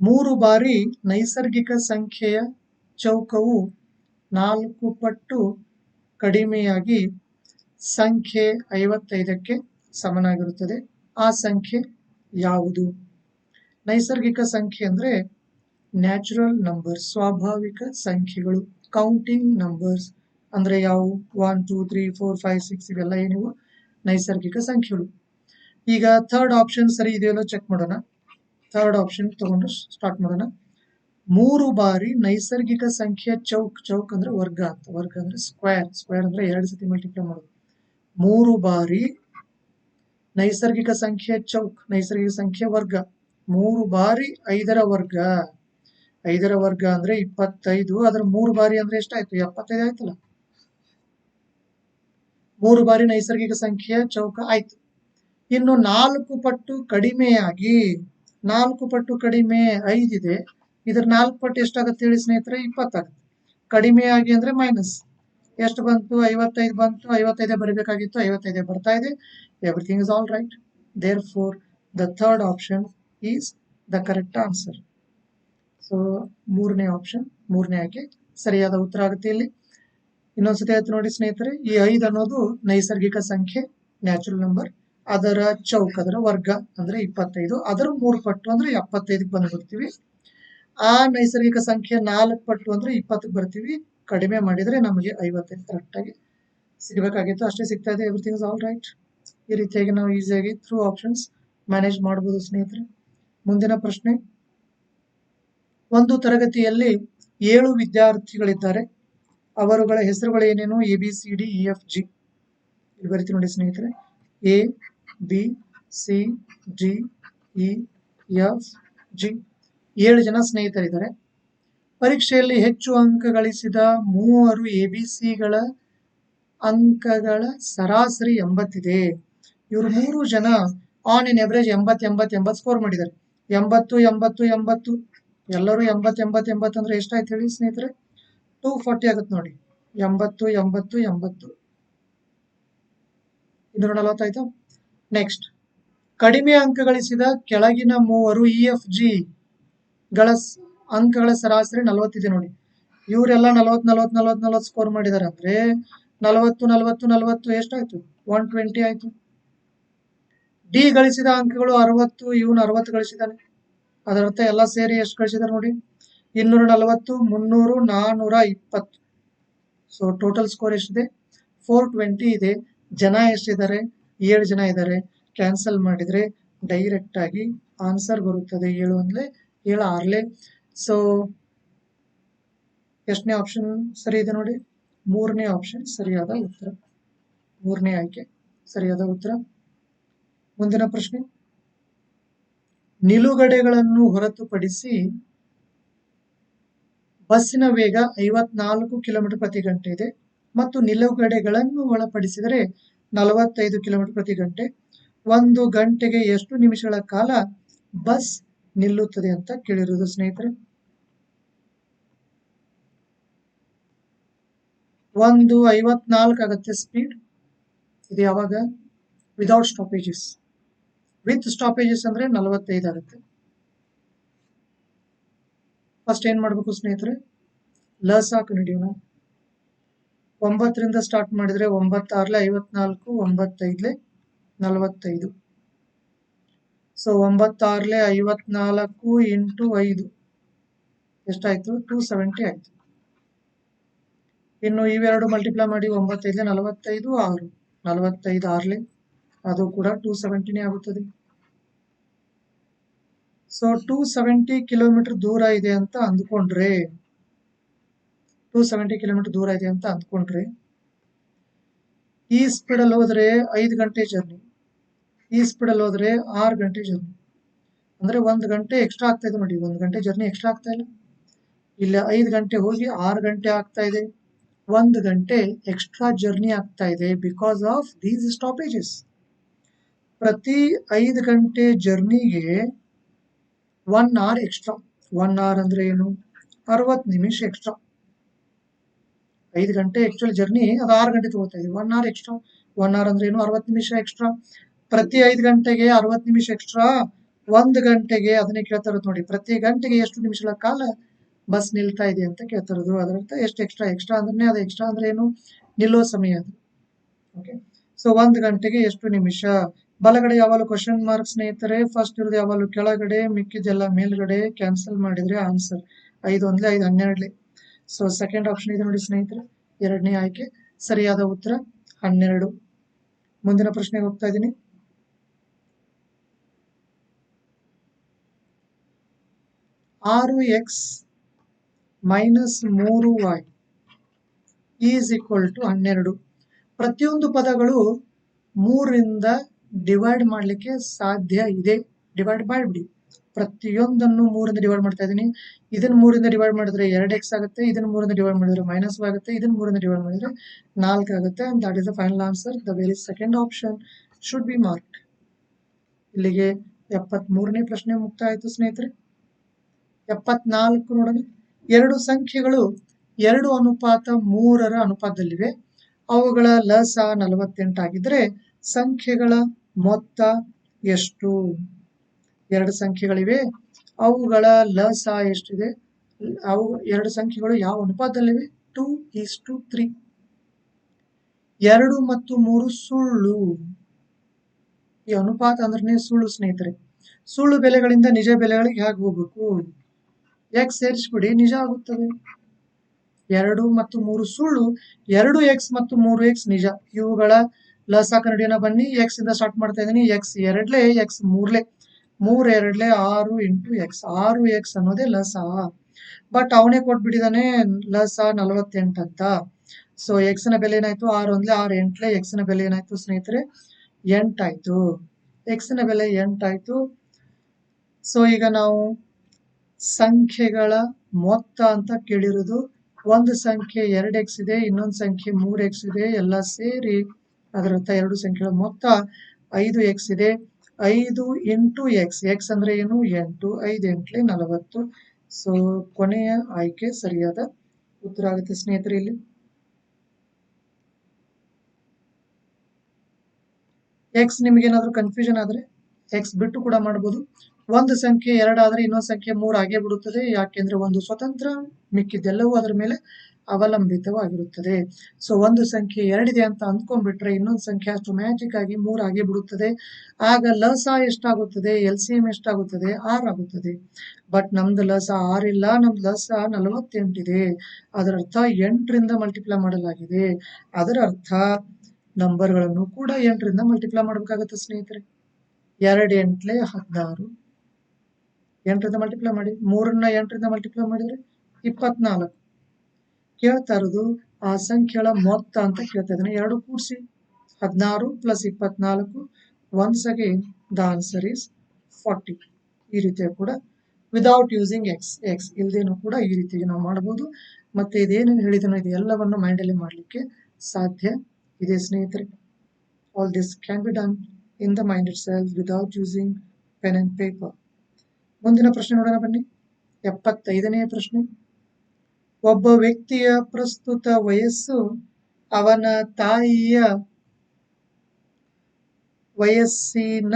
3 ಬಾರಿ ನೈಸರ್ಗಿಕ ಸಂಖ್ಯೆಯ ಚೌಕವು 4 ಪಟ್ಟು ಕಡಿಮೆಯಾಗಿ ಸಂಖ್ಯೆ 55ಕ್ಕೆ ಸಮನಾಗಿರುತ್ತದೆ. ಆ ಸಂಖ್ಯೆ ಯಾವುದು? ನೈಸರ್ಗಿಕ ಸಂಖ್ಯೆ ಅಂದ್ರೆ ನ್ಯಾಚುರಲ್ ನಂಬರ್, ಸ್ವಾಭಾವಿಕ ಸಂಖ್ಯೆಗಳು. ಕೌಂಟಿಂಗ್ ನಂಬರ್ಸ್ ಅಂದ್ರೆ ಯಾವುವು? 1 2 3 4 5 6 ಇವೆಲ್ಲ ಏನಿವು? ನೈಸರ್ಗಿಕ ಸಂಖ್ಯೆಗಳು. ಈಗ ಥರ್ಡ್ ಆಪ್ಷನ್ ಸರಿ ಇದೆಯಲ್ಲ ಚೆಕ್ ಮಾಡೋಣ. ಥರ್ಡ್ ಆಪ್ಷನ್ ತಗೊಂಡು ಸ್ಟಾರ್ಟ್ ಮಾಡೋಣ. 3 ಬಾರಿ ನೈಸರ್ಗಿಕ ಸಂಖ್ಯೆಯ ಚೌಕ್ ಅಂದ್ರೆ ವರ್ಗ ಅಂತ. ವರ್ಗ ಅಂದ್ರೆ ಸ್ಕ್ವೇರ್ ಅಂದ್ರೆ 2 ಸತಿ ಮಲ್ಟಿಪ್ಲೈ ಮಾಡೋದು. 3 ಬಾರಿ ನೈಸರ್ಗಿಕ ಸಂಖ್ಯೆಯ ಚೌಕ್, ನೈಸರ್ಗಿಕ ಸಂಖ್ಯೆ ವರ್ಗ. 3 ಬಾರಿ 5ರ ವರ್ಗ. 5ರ ವರ್ಗ ಅಂದ್ರೆ 25. ಅದ್ರ 3 ಬಾರಿ ಅಂದ್ರೆ ಎಷ್ಟಾಯ್ತು? 75 ಆಯ್ತಲ್ಲ. 3 ಬಾರಿ ನೈಸರ್ಗಿಕ ಸಂಖ್ಯೆಯ ಚೌಕ ಆಯ್ತು. ಇನ್ನು 4 ಪಟ್ಟು ಕಡಿಮೆಯಾಗಿ, 4 ಪಟ್ಟು ಕಡಿಮೆ 5 ಇದೆ. ಇದ್ರ 4 ಪಟ್ಟು ಎಷ್ಟಾಗುತ್ತೆ ಹೇಳಿ ಸ್ನೇಹಿತರೆ? 20 ಆಗುತ್ತೆ. ಕಡಿಮೆಯಾಗಿ ಅಂದ್ರೆ ಮೈನಸ್. ಎಷ್ಟು ಬಂತು? 55 ಬಂತು. 55 ಬರಬೇಕಾಗಿತ್ತು, 55 ಬರ್ತಾ ಇದೆ. Everything is all right. Therefore the third option is the correct answer. So ಮೂರನೇ ಆಪ್ಷನ್, ಮೂರನೇ ಆಯ್ಕೆ ಸರಿಯಾದ ಉತ್ತರ ಆಗುತ್ತೆ ಇಲ್ಲಿ. ಇನ್ನೊಂದ್ಸತಿ ಆಯ್ತು ನೋಡಿ ಸ್ನೇಹಿತರೆ. ಈ 5 ಅನ್ನೋದು ನೈಸರ್ಗಿಕ ಸಂಖ್ಯೆ, ನ್ಯಾಚುರಲ್ ನಂಬರ್. ಅದರ ಚೌಕ್, ಅದರ ವರ್ಗ ಅಂದ್ರೆ 25. ಅದರ 3 ಪಟ್ಟು ಅಂದ್ರೆ 75ಕ್ಕೆ ಬಂದ್ಬಿಡ್ತೀವಿ. ಆ ನೈಸರ್ಗಿಕ ಸಂಖ್ಯೆ 4 ಪಟ್ಟು ಅಂದ್ರೆ 20ಕ್ಕೆ ಬರ್ತೀವಿ. ಕಡಿಮೆ ಮಾಡಿದ್ರೆ ನಮಗೆ 55 ಕರೆಕ್ಟ್ ಆಗಿ ಸಿಗಬೇಕಾಗಿತ್ತು. ಅಷ್ಟೇ ಸಿಗ್ತಾ ಇದೆ. Everything is all right. ಈ ರೀತಿಯಾಗಿ ನಾವು ಈಸಿಯಾಗಿ ಥ್ರೂ ಆಪ್ಷನ್ಸ್ ಮ್ಯಾನೇಜ್ ಮಾಡಬಹುದು ಸ್ನೇಹಿತರೆ. ಮುಂದಿನ ಪ್ರಶ್ನೆ. ಒಂದು ತರಗತಿಯಲ್ಲಿ 7 ವಿದ್ಯಾರ್ಥಿಗಳಿದ್ದಾರೆ. ಅವರುಗಳ ಹೆಸರುಗಳು ಏನೇನು? ABCDEFG. ಇಲ್ಲಿ ಬರಿತೀನಿ ನೋಡಿ ಸ್ನೇಹಿತರೆ. ABCDEFG. 7 ಜನ ಸ್ನೇಹಿತರಿದ್ದಾರೆ. ಪರೀಕ್ಷೆಯಲ್ಲಿ ಹೆಚ್ಚು ಅಂಕ ಗಳಿಸಿದ 3 ABCಗಳ ಅಂಕಗಳ ಸರಾಸರಿ 80 ಇದೆ. ಇವರು 3 ಜನ ಆನ್ ಇನ್ ಎವರೇಜ್ 80 ಸ್ಕೋರ್ ಮಾಡಿದ್ದಾರೆ. 80 ಎಲ್ಲರೂ 80 ಅಂದ್ರೆ ಎಷ್ಟಾಯ್ತು ಹೇಳಿ ಸ್ನೇಹಿತರೆ? 240 ಆಗುತ್ತೆ ನೋಡಿ. 80 240 ಆಯ್ತಾ. ನೆಕ್ಸ್ಟ್, ಕಡಿಮೆ ಅಂಕ ಗಳಿಸಿದ ಕೆಳಗಿನ ಮೂವರು EFG ಗಳ ಅಂಕಗಳ ಸರಾಸರಿ 40 ಇದೆ ನೋಡಿ. ಇವರೆಲ್ಲ 40 ಸ್ಕೋರ್ ಮಾಡಿದ್ದಾರೆ ಅಂದ್ರೆ 40 ಎಷ್ಟಾಯ್ತು? 120 ಆಯ್ತು. ಡಿ ಗಳಿಸಿದ ಅಂಕಗಳು 60, ಇವನು 60 ಗಳಿಸಿದ್ದಾನೆ. ಅದರರ್ಥ ಎಲ್ಲ ಸೇರಿ ಎಷ್ಟು ಗಳಿಸಿದಾರೆ ನೋಡಿ, 240, 300, 420. ಸೊ ಟೋಟಲ್ ಸ್ಕೋರ್ ಎಷ್ಟಿದೆ? 420 ಇದೆ. ಜನ ಎಷ್ಟಿದ್ದಾರೆ? 7 ಜನ ಇದ್ದಾರೆ. ಕ್ಯಾನ್ಸಲ್ ಮಾಡಿದ್ರೆ ಡೈರೆಕ್ಟ್ ಆಗಿ ಆನ್ಸರ್ ಬರುತ್ತದೆ 7 1 7 6. ಸೊ ಎಷ್ಟನೇ ಆಪ್ಷನ್ ಸರಿ ಇದೆ ನೋಡಿ? 3ನೇ ಆಪ್ಷನ್ ಸರಿಯಾದ ಉತ್ತರ. 3ನೇ ಆಯ್ಕೆ ಸರಿಯಾದ ಉತ್ತರ. ಮುಂದಿನ ಪ್ರಶ್ನೆ, ನಿಲುಗಡೆಗಳನ್ನು ಹೊರತುಪಡಿಸಿ ಬಸ್ಸಿನ ವೇಗ 54 ಕಿಲೋಮೀಟರ್ ಪ್ರತಿ ಗಂಟೆ ಇದೆ ಮತ್ತು ನಿಲುಗಡೆಗಳನ್ನು ಒಳಪಡಿಸಿದರೆ 45 ಕಿಲೋಮೀಟರ್ ಪ್ರತಿ ಗಂಟೆ. 1 ಗಂಟೆಗೆ ಎಷ್ಟು ನಿಮಿಷಗಳ ಕಾಲ ಬಸ್ ನಿಲ್ಲುತ್ತದೆ ಅಂತ ಕೇಳಿರುವುದು ಸ್ನೇಹಿತರೆ. 1:54 ಆಗುತ್ತೆ ಸ್ಪೀಡ್. ಇದು ಯಾವಾಗ? ವಿದೌಟ್ ಸ್ಟಾಪೇಜಸ್. ವಿತ್ ಸ್ಟಾಪೇಜಸ್ ಅಂದ್ರೆ 45 ಆಗುತ್ತೆ. ಫಸ್ಟ್ ಏನ್ ಮಾಡ್ಬೇಕು ಸ್ನೇಹಿತರೆ? ಲಸ ಕಂಡುಹಿಡಿಯೋಣ. 9ರಿಂದ ಸ್ಟಾರ್ಟ್ ಮಾಡಿದ್ರೆ 9 6 54, 9 5 45. ಸೊ 9 6 54 ಇಂಟು 5 ಎಷ್ಟಾಯ್ತು? 270 ಆಯ್ತು. ಇನ್ನು ಇವೆರಡು ಮಲ್ಟಿಪ್ಲೈ ಮಾಡಿ 9 5 45, 6 45 6 ಅದು ಕೂಡ 270 ಆಗುತ್ತದೆ. ಸೊ 270 ಕಿಲೋಮೀಟರ್ ದೂರ ಇದೆ ಅಂತ ಅಂದ್ಕೊಂಡ್ರೆ, 270 ಕಿಲೋಮೀಟರ್ ದೂರ ಇದೆ ಅಂತ ಅಂದ್ಕೊಂಡ್ರೆ ಈ ಸ್ಪೀಡ್ ಅಲ್ಲಿ ಹೋದ್ರೆ 5 ಗಂಟೆ ಜರ್ನಿ, ಈ ಸ್ಪೀಡ್ ಅಲ್ಲಿ ಹೋದ್ರೆ 6 ಗಂಟೆ ಜರ್ನಿ. ಅಂದ್ರೆ 1 ಗಂಟೆ ಎಕ್ಸ್ಟ್ರಾ ಆಗ್ತಾ ಇದೆ ನೋಡಿ. 1 ಗಂಟೆ ಜರ್ನಿ ಎಕ್ಸ್ಟ್ರಾ ಆಗ್ತಾ ಇಲ್ಲ. ಇಲ್ಲಿ 5 ಗಂಟೆ ಹೋಗಿ 6 ಗಂಟೆ ಆಗ್ತಾ ಇದೆ. 1 ಗಂಟೆ ಎಕ್ಸ್ಟ್ರಾ ಜರ್ನಿ ಆಗ್ತಾ ಇದೆ ಬಿಕಾಸ್ ಆಫ್ ದೀಸ್ ಸ್ಟಾಪೇಜಸ್. ಪ್ರತಿ 5 ಗಂಟೆ ಜರ್ನಿಗೆ 1 ಅವರ್ ಎಕ್ಸ್ಟ್ರಾ. 1 ಅವರ್ ಅಂದ್ರೆ ಏನು? 60 ನಿಮಿಷ ಎಕ್ಸ್ಟ್ರಾ. 5 ಗಂಟೆ ಆಕ್ಚುಲಿ ಜರ್ನಿ, ಅದು 6 ಗಂಟೆ ತಗೋತಾ ಇದೆ. 1 ಅವರ್ ಎಕ್ಸ್ಟ್ರಾ. 1 ಅವರ್ ಅಂದ್ರೆ ಏನು? 60 ನಿಮಿಷ ಎಕ್ಸ್ಟ್ರಾ. ಪ್ರತಿ 5 ಗಂಟೆಗೆ 60 ನಿಮಿಷ ಎಕ್ಸ್ಟ್ರಾ. 1 ಗಂಟೆಗೆ ಅದನ್ನೇ ಕೇಳ್ತಾ ಇರೋದು ನೋಡಿ, ಪ್ರತಿ ಗಂಟೆಗೆ ಎಷ್ಟು ನಿಮಿಷಗಳ ಕಾಲ ಬಸ್ ನಿಲ್ತಾ ಇದೆ ಅಂತ ಕೇಳ್ತಾ ಇರೋದು. ಅದರರ್ಥ ಎಷ್ಟು ಎಕ್ಸ್ಟ್ರಾ. ಎಕ್ಸ್ಟ್ರಾ ಅಂದ್ರೆ ಅದು ಎಕ್ಸ್ಟ್ರಾ ಅಂದ್ರೆ ಏನು? ನಿಲ್ಲುವ ಸಮಯ ಅದು. ಓಕೆ. ಸೊ 1 ಗಂಟೆಗೆ ಎಷ್ಟು ನಿಮಿಷ. ಬಲಗಡೆ ಯಾವಾಗಲೂ ಕ್ವಶನ್ ಮಾರ್ಕ್ ಸ್ನೇಹಿತರೆ. ಫಸ್ಟ್ ಇರೋದು ಯಾವಾಗಲೂ ಕೆಳಗಡೆ, ಮಿಕ್ಕಿದೆಲ್ಲ ಮೇಲ್ಗಡೆ. ಕ್ಯಾನ್ಸಲ್ ಮಾಡಿದ್ರೆ ಆನ್ಸರ್ 5 1 5 12. ಸೊ ಸೆಕೆಂಡ್ ಆಪ್ಷನ್ ಇದೆ ನೋಡಿ ಸ್ನೇಹಿತರೆ, 2ನೇ ಆಯ್ಕೆ ಸರಿಯಾದ ಉತ್ತರ 12. ಮುಂದಿನ ಪ್ರಶ್ನೆಗೆ ಹೋಗ್ತಾ ಇದ್ದೀನಿ. (6x - 3y is equal to 12). ಪ್ರತಿಯೊಂದು ಪದಗಳು 3ರಿಂದ ಡಿವೈಡ್ ಮಾಡ್ಲಿಕ್ಕೆ ಸಾಧ್ಯ ಇದೆ. ಡಿವೈಡ್ ಮಾಡಿಬಿಡಿ. ಪ್ರತಿಯೊಂದನ್ನು 3ರಿಂದ ಡಿವೈಡ್ ಮಾಡ್ತಾ ಇದ್ದೀನಿ. ಇದನ್ನ 3ರಿಂದ ಡಿವೈಡ್ ಮಾಡಿದ್ರೆ 2x ಆಗುತ್ತೆ. ಇದನ್ನ 3ರಿಂದ ಡಿವೈಡ್ ಮಾಡಿದ್ರೆ -y ಆಗುತ್ತೆ. ಇದನ್ನ 3ರಿಂದ ಡಿವೈಡ್ ಮಾಡಿದ್ರೆ 4 ಆಗುತ್ತೆ. And that is the final answer. The very second option should be marked. ಇಲ್ಲಿಗೆ 73ನೇ ಪ್ರಶ್ನೆ ಮುಕ್ತಾಯ ಆಯ್ತು ಸ್ನೇಹಿತರೆ. 74 ನೋಡೋಣ. 2 ಸಂಖ್ಯೆಗಳು 2:3 ಅನುಪಾತದಲ್ಲಿವೆ. ಅವುಗಳ ಲಸ 48 ಆಗಿದ್ರೆ ಸಂಖ್ಯೆಗಳ ಮೊತ್ತ ಎಷ್ಟು? 2 ಸಂಖ್ಯೆಗಳಿವೆ, ಅವುಗಳ ಲಸ ಎಷ್ಟಿದೆ? ಅವು 2 ಸಂಖ್ಯೆಗಳು ಯಾವ ಅನುಪಾತದಲ್ಲಿವೆ? 2:3. 2 ಮತ್ತು 3 ಸುಳ್ಳು. ಈ ಅನುಪಾತ ಅಂದ್ರೆ ಸುಳ್ಳು ಸ್ನೇಹಿತರೆ. ಸುಳ್ಳು ಬೆಲೆಗಳಿಂದ ನಿಜ ಬೆಲೆಗಳಿಗೆ ಹೇಗೆ ಹೋಗ್ಬೇಕು? x ಸೇರಿಸ್ಬಿಡಿ, ನಿಜ ಆಗುತ್ತದೆ. 2 ಮತ್ತು 3 ಸುಳ್ಳು, 2x ಮತ್ತು 3x ನಿಜ. ಇವುಗಳ ಲಸ ಕಂಡುಹಿಡಿಯೋಣ ಬನ್ನಿ. x ಇಂದ ಸ್ಟಾರ್ಟ್ ಮಾಡ್ತಾ ಇದ್ದೀನಿ. x 2 x 3 3 2 6 into x. 6x ಅನ್ನೋದೇ ಲಸ. ಬಟ್ ಅವನೇ ಕೊಟ್ಬಿಟ್ಟಿದ್ದಾನೆ ಲಸ 48 ಅಂತ. ಸೊ x ನ ಬೆಲೆ ಏನಾಯ್ತು? 6 1 6 8 x ನ ಬೆಲೆ ಏನಾಯ್ತು ಸ್ನೇಹಿತರೆ? 8 ಆಯ್ತು. x ನ ಬೆಲೆ 8 ಆಯ್ತು. ಸೊ ಈಗ ನಾವು ಸಂಖ್ಯೆಗಳ ಮೊತ್ತ ಅಂತ ಕೇಳಿರೋದು. ಒಂದು ಸಂಖ್ಯೆ 2x ಇದೆ, ಇನ್ನೊಂದು ಸಂಖ್ಯೆ 3x ಇದೆ. ಎಲ್ಲ ಸೇರಿ ಅದರರ್ಥ 2 ಸಂಖ್ಯೆಗಳ ಮೊತ್ತ 5x ಇದೆ. 5 ಇಂಟು x. x ಅಂದ್ರೆ ಏನು? 8. 5 8 40. ಸೊ ಕೊನೆಯ ಆಯ್ಕೆ ಸರಿಯಾದ ಉತ್ತರ ಆಗುತ್ತೆ ಸ್ನೇಹಿತರೆ. ಇಲ್ಲಿ ಎಕ್ಸ್ ನಿಮಗೇನಾದ್ರೂ ಕನ್ಫ್ಯೂಷನ್ ಆದ್ರೆ ಎಕ್ಸ್ ಬಿಟ್ಟು ಕೂಡ ಮಾಡಬಹುದು. ಒಂದು ಸಂಖ್ಯೆ 2 ಆದ್ರೆ ಇನ್ನೊಂದು ಸಂಖ್ಯೆ 3 ಆಗೇ ಬಿಡುತ್ತದೆ. ಯಾಕೆಂದ್ರೆ ಒಂದು ಸ್ವತಂತ್ರ, ಮಿಕ್ಕಿದ್ದೆಲ್ಲವೂ ಅದರ ಮೇಲೆ ಅವಲಂಬಿತವಾಗಿರುತ್ತದೆ. ಸೊ ಒಂದು ಸಂಖ್ಯೆ 2 ಇದೆ ಅಂತ ಅಂದ್ಕೊಂಡ್ಬಿಟ್ರೆ ಇನ್ನೊಂದು ಸಂಖ್ಯೆ ಆಟೋಮ್ಯಾಟಿಕ್ ಆಗಿ 3 ಆಗೇ ಬಿಡುತ್ತದೆ. ಆಗ ಲಸ ಎಷ್ಟಾಗುತ್ತದೆ, LCM ಎಷ್ಟಾಗುತ್ತದೆ, 6 ಆಗುತ್ತದೆ. ಬಟ್ ನಮ್ದು ಲಸ 6 ಇಲ್ಲ, ನಮ್ದು ಲಸ 48 ಇದೆ. ಅದರ ಅರ್ಥ 8ರಿಂದ ಮಲ್ಟಿಪ್ಲೈ ಮಾಡಲಾಗಿದೆ. ಅದರ ಅರ್ಥ ನಂಬರ್ಗಳನ್ನು ಕೂಡ 8ರಿಂದ ಮಲ್ಟಿಪ್ಲೈ ಮಾಡಬೇಕಾಗುತ್ತೆ ಸ್ನೇಹಿತರೆ. 2 ಎಂಟ್ಲೆ 16, 8ರಿಂದ ಮಲ್ಟಿಪ್ಲೈ ಮಾಡಿ. 3ನ್ನ 8ರಿಂದ ಮಲ್ಟಿಪ್ಲೈ ಮಾಡಿದ್ರೆ 24. ಕೇಳ್ತಾ ಇರೋದು ಆ ಸಂಖ್ಯೆಗಳ ಮೊತ್ತ ಅಂತ ಕೇಳ್ತಾ ಇದ್ದಾನೆ. 2 ಕೂಡಿಸಿ 16 + 24. Once again the answer is 40. ಈ ರೀತಿಯ ಕೂಡ ವಿದೌಟ್ ಯೂಸಿಂಗ್ ಎಕ್ಸ್ ಇಲ್ದೇನು ಕೂಡ ಈ ರೀತಿಯಾಗಿ ನಾವು ಮಾಡಬಹುದು. ಮತ್ತೆ ಇದೇನೇನು ಹೇಳಿದನೋ ಇದು ಎಲ್ಲವನ್ನು ಮೈಂಡಲ್ಲಿ ಮಾಡಲಿಕ್ಕೆ ಸಾಧ್ಯ ಇದೆ ಸ್ನೇಹಿತರೆ. All this can be done in the mind it self without using pen and paper. ಮುಂದಿನ ಪ್ರಶ್ನೆ ನೋಡೋಣ ಬನ್ನಿ. 75ನೇ ಪ್ರಶ್ನೆ. ಒಬ್ಬ ವ್ಯಕ್ತಿಯ ಪ್ರಸ್ತುತ ವಯಸ್ಸು ಅವನ ತಾಯಿಯ ವಯಸ್ಸಿನ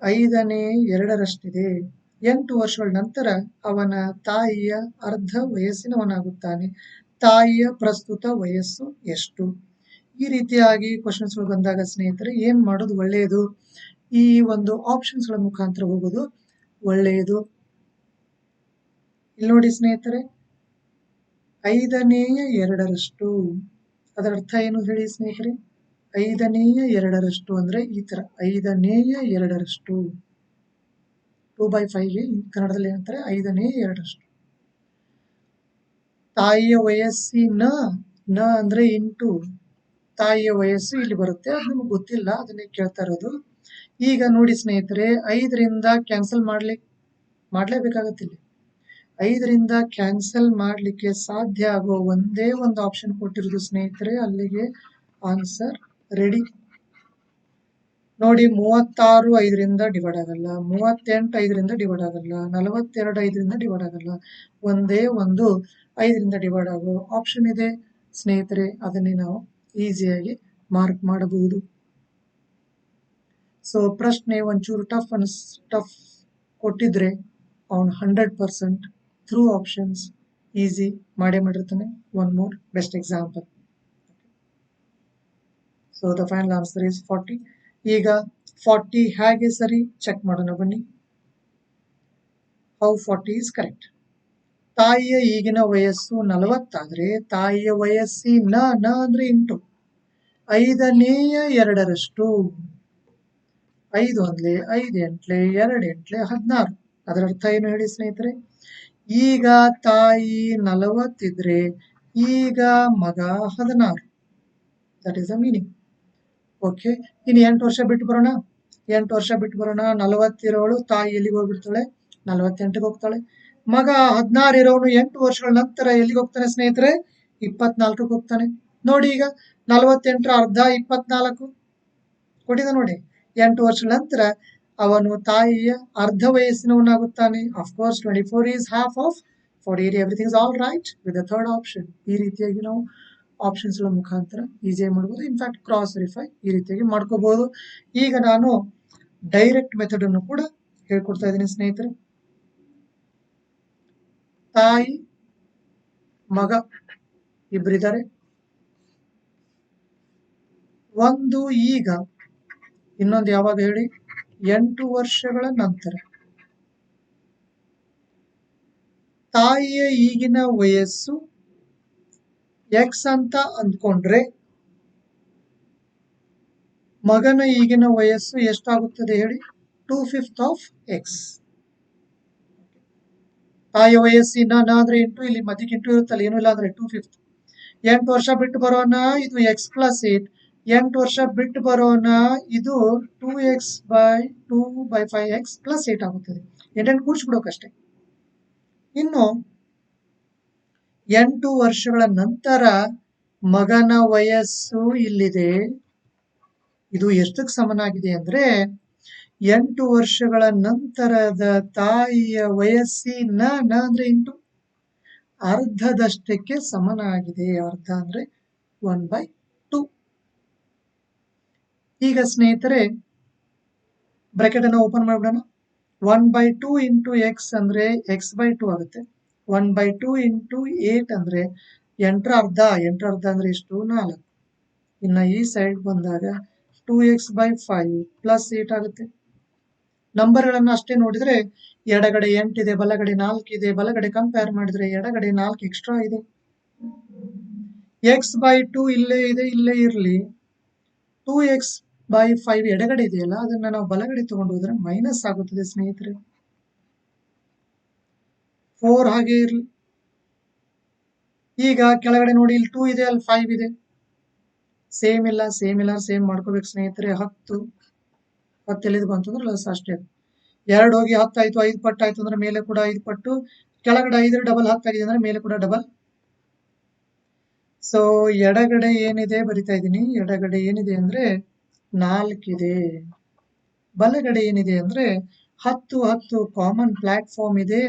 2/5 8 ವರ್ಷಗಳ ನಂತರ ಅವನ ತಾಯಿಯ ಅರ್ಧ ವಯಸ್ಸಿನವನಾಗುತ್ತಾನೆ. ತಾಯಿಯ ಪ್ರಸ್ತುತ ವಯಸ್ಸು ಎಷ್ಟು? ಈ ರೀತಿಯಾಗಿ ಕ್ವಶನ್ಸ್ಗಳು ಬಂದಾಗ ಸ್ನೇಹಿತರೆ ಏನ್ ಮಾಡೋದು ಒಳ್ಳೆಯದು? ಈ ಒಂದು ಆಪ್ಷನ್ಸ್ಗಳ ಮುಖಾಂತರ ಹೋಗೋದು ಒಳ್ಳೆಯದು. ಇಲ್ಲಿ ನೋಡಿ ಸ್ನೇಹಿತರೆ, 5/2 ಅದರ ಅರ್ಥ ಏನು ಹೇಳಿ ಸ್ನೇಹಿತರೆ? 5/2 ಅಂದ್ರೆ ಈ ತರ 5/2 2/5 ಕನ್ನಡದಲ್ಲಿ ಏನಂತಾರೆ? 5/2. ತಾಯಿಯ ವಯಸ್ಸಿನ ನ ಅಂದ್ರೆ ಇಂಟು ತಾಯಿಯ ವಯಸ್ಸು ಇಲ್ಲಿ ಬರುತ್ತೆ. ಅದು ನಮ್ಗೆ ಗೊತ್ತಿಲ್ಲ, ಅದನ್ನೇ ಕೇಳ್ತಾ ಇರೋದು. ಈಗ ನೋಡಿ ಸ್ನೇಹಿತರೆ, 5ರಿಂದ ಕ್ಯಾನ್ಸಲ್ ಮಾಡ್ಲೇಬೇಕಾಗತ್ತೆ. ಇಲ್ಲಿ 5ರಿಂದ ಕ್ಯಾನ್ಸಲ್ ಮಾಡ್ಲಿಕ್ಕೆ ಸಾಧ್ಯ ಆಗುವ ಒಂದೇ ಒಂದು ಆಪ್ಷನ್ ಕೊಟ್ಟಿರೋದು ಸ್ನೇಹಿತರೆ. ಅಲ್ಲಿಗೆ ಆನ್ಸರ್ ರೆಡಿ. ನೋಡಿ, 36 5ರಿಂದ ಡಿವೈಡ್ ಆಗಲ್ಲ, 38 5ರಿಂದ ಡಿವೈಡ್ ಆಗಲ್ಲ, 42 5ರಿಂದ ಡಿವೈಡ್ ಆಗಲ್ಲ. ಒಂದೇ ಒಂದು 5ರಿಂದ ಡಿವೈಡ್ ಆಗೋ ಆಪ್ಷನ್ ಇದೆ ಸ್ನೇಹಿತರೆ. ಅದನ್ನೇ ನಾವು ಈಸಿಯಾಗಿ ಮಾರ್ಕ್ ಮಾಡಬಹುದು. ಸೊ ಪ್ರಶ್ನೆ ಒಂಚೂರು ಟಫ್ ಕೊಟ್ಟಿದ್ರೆ ಅವನು 100% ಥ್ರೂ ಆಪ್ಷನ್ಸ್ ಈಸಿ ಮಾಡೇ ಮಾಡಿರ್ತಾನೆ. One more best example. So the final answer is 40. ಈಗ 40 ಹೇಗೆ ಸರಿ ಚೆಕ್ ಮಾಡೋಣ ಬನ್ನಿ. How 40 is correct? ತಾಯಿಯ ಈಗಿನ ವಯಸ್ಸು 40 ಆದ್ರೆ ತಾಯಿಯ ವಯಸ್ಸಿನ ಅಂದ್ರೆ ಇಂಟು 5/2. 5 1 5 8 2 8 16. ಅದರ ಅರ್ಥ ಏನು ಹೇಳಿ ಸ್ನೇಹಿತರೆ? ಈಗ ತಾಯಿ 40 ಇದ್ರೆ ಈಗ ಮಗ 16. That is the meaning. Okay, ಇನ್ನು 8 ವರ್ಷ ಬಿಟ್ಟು ಬರೋಣ. 40 ಇರೋಳು ತಾಯಿ ಎಲ್ಲಿಗೆ ಹೋಗ್ಬಿಡ್ತಾಳೆ? 48ಗೆ ಹೋಗ್ತಾಳೆ. ಮಗ 16 ಇರೋನು 8 ವರ್ಷಗಳ ನಂತರ ಎಲ್ಲಿಗೆ ಹೋಗ್ತಾನೆ ಸ್ನೇಹಿತರೆ? 24ಕ್ಕೆ ಹೋಗ್ತಾನೆ. ನೋಡಿ, ಈಗ 48ರ ಅರ್ಧ 24 ಕೊಟ್ಟಿದೆ ನೋಡಿ. 8 ವರ್ಷಗಳ ನಂತರ ಅವನು ತಾಯಿಯ ಅರ್ಧ ವಯಸ್ಸಿನವನಾಗುತ್ತಾನೆ. Of course 24 is half of 48. Everything is all right with the third option. ಈ ರೀತಿಯಾಗಿ ನಾವು ಆಪ್ಷನ್ಸ್ ಗಳ ಮುಖಾಂತರ ಈಸಿಯಾಗಿ ಮಾಡಬಹುದು. ಇನ್ಫ್ಯಾಕ್ಟ್ ಕ್ರಾಸ್ ವೆರಿಫೈ ಈ ರೀತಿಯಾಗಿ ಮಾಡ್ಕೋಬಹುದು. ಈಗ ನಾನು ಡೈರೆಕ್ಟ್ ಮೆಥಡ್ ಅನ್ನು ಕೂಡ ಹೇಳ್ಕೊಡ್ತಾ ಇದ್ದೀನಿ ಸ್ನೇಹಿತರೆ. ತಾಯಿ ಮಗ ಇಬ್ಬರಿದ್ದಾರೆ. ಒಂದು ಈಗ, ಇನ್ನೊಂದು ಯಾವಾಗ ಹೇಳಿ? 8 ವರ್ಷಗಳ ನಂತರ. ತಾಯಿಯ ಈಗಿನ ವಯಸ್ಸು ಎಕ್ಸ್ ಅಂತ ಅಂದ್ಕೊಂಡ್ರೆ ಮಗನ ಈಗಿನ ವಯಸ್ಸು ಎಷ್ಟಾಗುತ್ತದೆ ಹೇಳಿ? 2/5 ಆಫ್ ಎಕ್ಸ್. ತಾಯಿಯ ವಯಸ್ಸಿನ ಅಂದ್ರೆ ಇಂಟು, ಇಲ್ಲಿ ಮಧ್ಯಕ್ಕೆ ಇಂಟು ಇರುತ್ತಲ್ಲ, ಏನು ಇಲ್ಲ ಅಂದ್ರೆ 2/5. 8 ವರ್ಷ ಬಿಟ್ಟು ಬರೋಣ, ಇದು x + 8. 8 ವರ್ಷ ಬಿಟ್ಟು ಬರೋಣ, ಇದು 2x/2/5x + 8 ಆಗುತ್ತದೆ. 8 ಕೂಡಿಸ್ಬಿಡೋಕಷ್ಟೇ. ಇನ್ನು 8 ವರ್ಷಗಳ ನಂತರ ಮಗನ ವಯಸ್ಸು ಇಲ್ಲಿದೆ. ಇದು ಎಷ್ಟಕ್ಕೆ ಸಮನಾಗಿದೆ ಅಂದ್ರೆ 8 ವರ್ಷಗಳ ನಂತರದ ತಾಯಿಯ ವಯಸ್ಸಿನ ಅಂದ್ರೆ ಇಂಟು ಅರ್ಧದಷ್ಟಕ್ಕೆ ಸಮನಾಗಿದೆ. ಅರ್ಧ ಅಂದ್ರೆ 1/2. ಈಗ ಸ್ನೇಹಿತರೆ ಬ್ರಾಕೆಟ್ ಅನ್ನು ಓಪನ್ ಮಾಡ್ಬಿಡೋಣ. 1/2 ಇಂಟು ಎಕ್ಸ್ ಅಂದ್ರೆ x/2 ಆಗುತ್ತೆ. 1/2 ಇಂಟು 8 ಅಂದ್ರೆ 8 ಅರ್ಧ ಅಂದ್ರೆ ಎಷ್ಟು 4. ಇನ್ನ ಈ ಸೈಡ್ ಬಂದಾಗ 2x/5 ಪ್ಲಸ್ 8 ಆಗುತ್ತೆ. ನಂಬರ್ಗಳನ್ನು ಅಷ್ಟೇ ನೋಡಿದ್ರೆ ಎಡಗಡೆ 8 ಇದೆ, ಬಲಗಡೆ 4 ಇದೆ. ಬಲಗಡೆ ಕಂಪೇರ್ ಮಾಡಿದ್ರೆ ಎಡಗಡೆ 4 ಎಕ್ಸ್ಟ್ರಾ ಇದೆ. x/2 ಇಲ್ಲೇ ಇದೆ, ಇಲ್ಲೇ ಇರ್ಲಿ. 2x/5 ಎಡಗಡೆ ಇದೆಯಲ್ಲ, ಅದನ್ನ ನಾವು ಬಲಗಡೆ ತಗೊಂಡು ಹೋದ್ರೆ ಮೈನಸ್ ಆಗುತ್ತದೆ ಸ್ನೇಹಿತರೆ. 4 ಹಾಗೆ ಇರ್ಲಿ. ಈಗ ಕೆಳಗಡೆ ನೋಡಿ, ಇಲ್ಲಿ 2 ಇದೆ, ಅಲ್ಲಿ 5 ಇದೆ. ಸೇಮ್ ಇಲ್ಲ, ಸೇಮ್ ಮಾಡ್ಕೋಬೇಕು ಸ್ನೇಹಿತರೆ. 10 ಎಲ್ಲಿದು ಬಂತಂದ್ರೆ ಲಸ್ ಅಷ್ಟೇ. 2 ಹೋಗಿ 10 ಆಯ್ತು, 5 ಪಟ್ಟು ಆಯ್ತು ಅಂದ್ರೆ ಮೇಲೆ ಕೂಡ 5 ಪಟ್ಟು. ಕೆಳಗಡೆ 5 ಡಬಲ್ 10 ಆಗಿದೆ ಅಂದ್ರೆ ಮೇಲೆ ಕೂಡ ಡಬಲ್. ಸೊ ಎಡಗಡೆ ಏನಿದೆ ಬರಿತಾ ಇದ್ದೀನಿ. ಎಡಗಡೆ ಏನಿದೆ ಅಂದ್ರೆ 4 ಇದೆ. ಬಲಗಡೆ ಏನಿದೆ ಅಂದ್ರೆ 10 ಕಾಮನ್ ಪ್ಲಾಟ್ಫಾರ್ಮ್ ಇದೆ.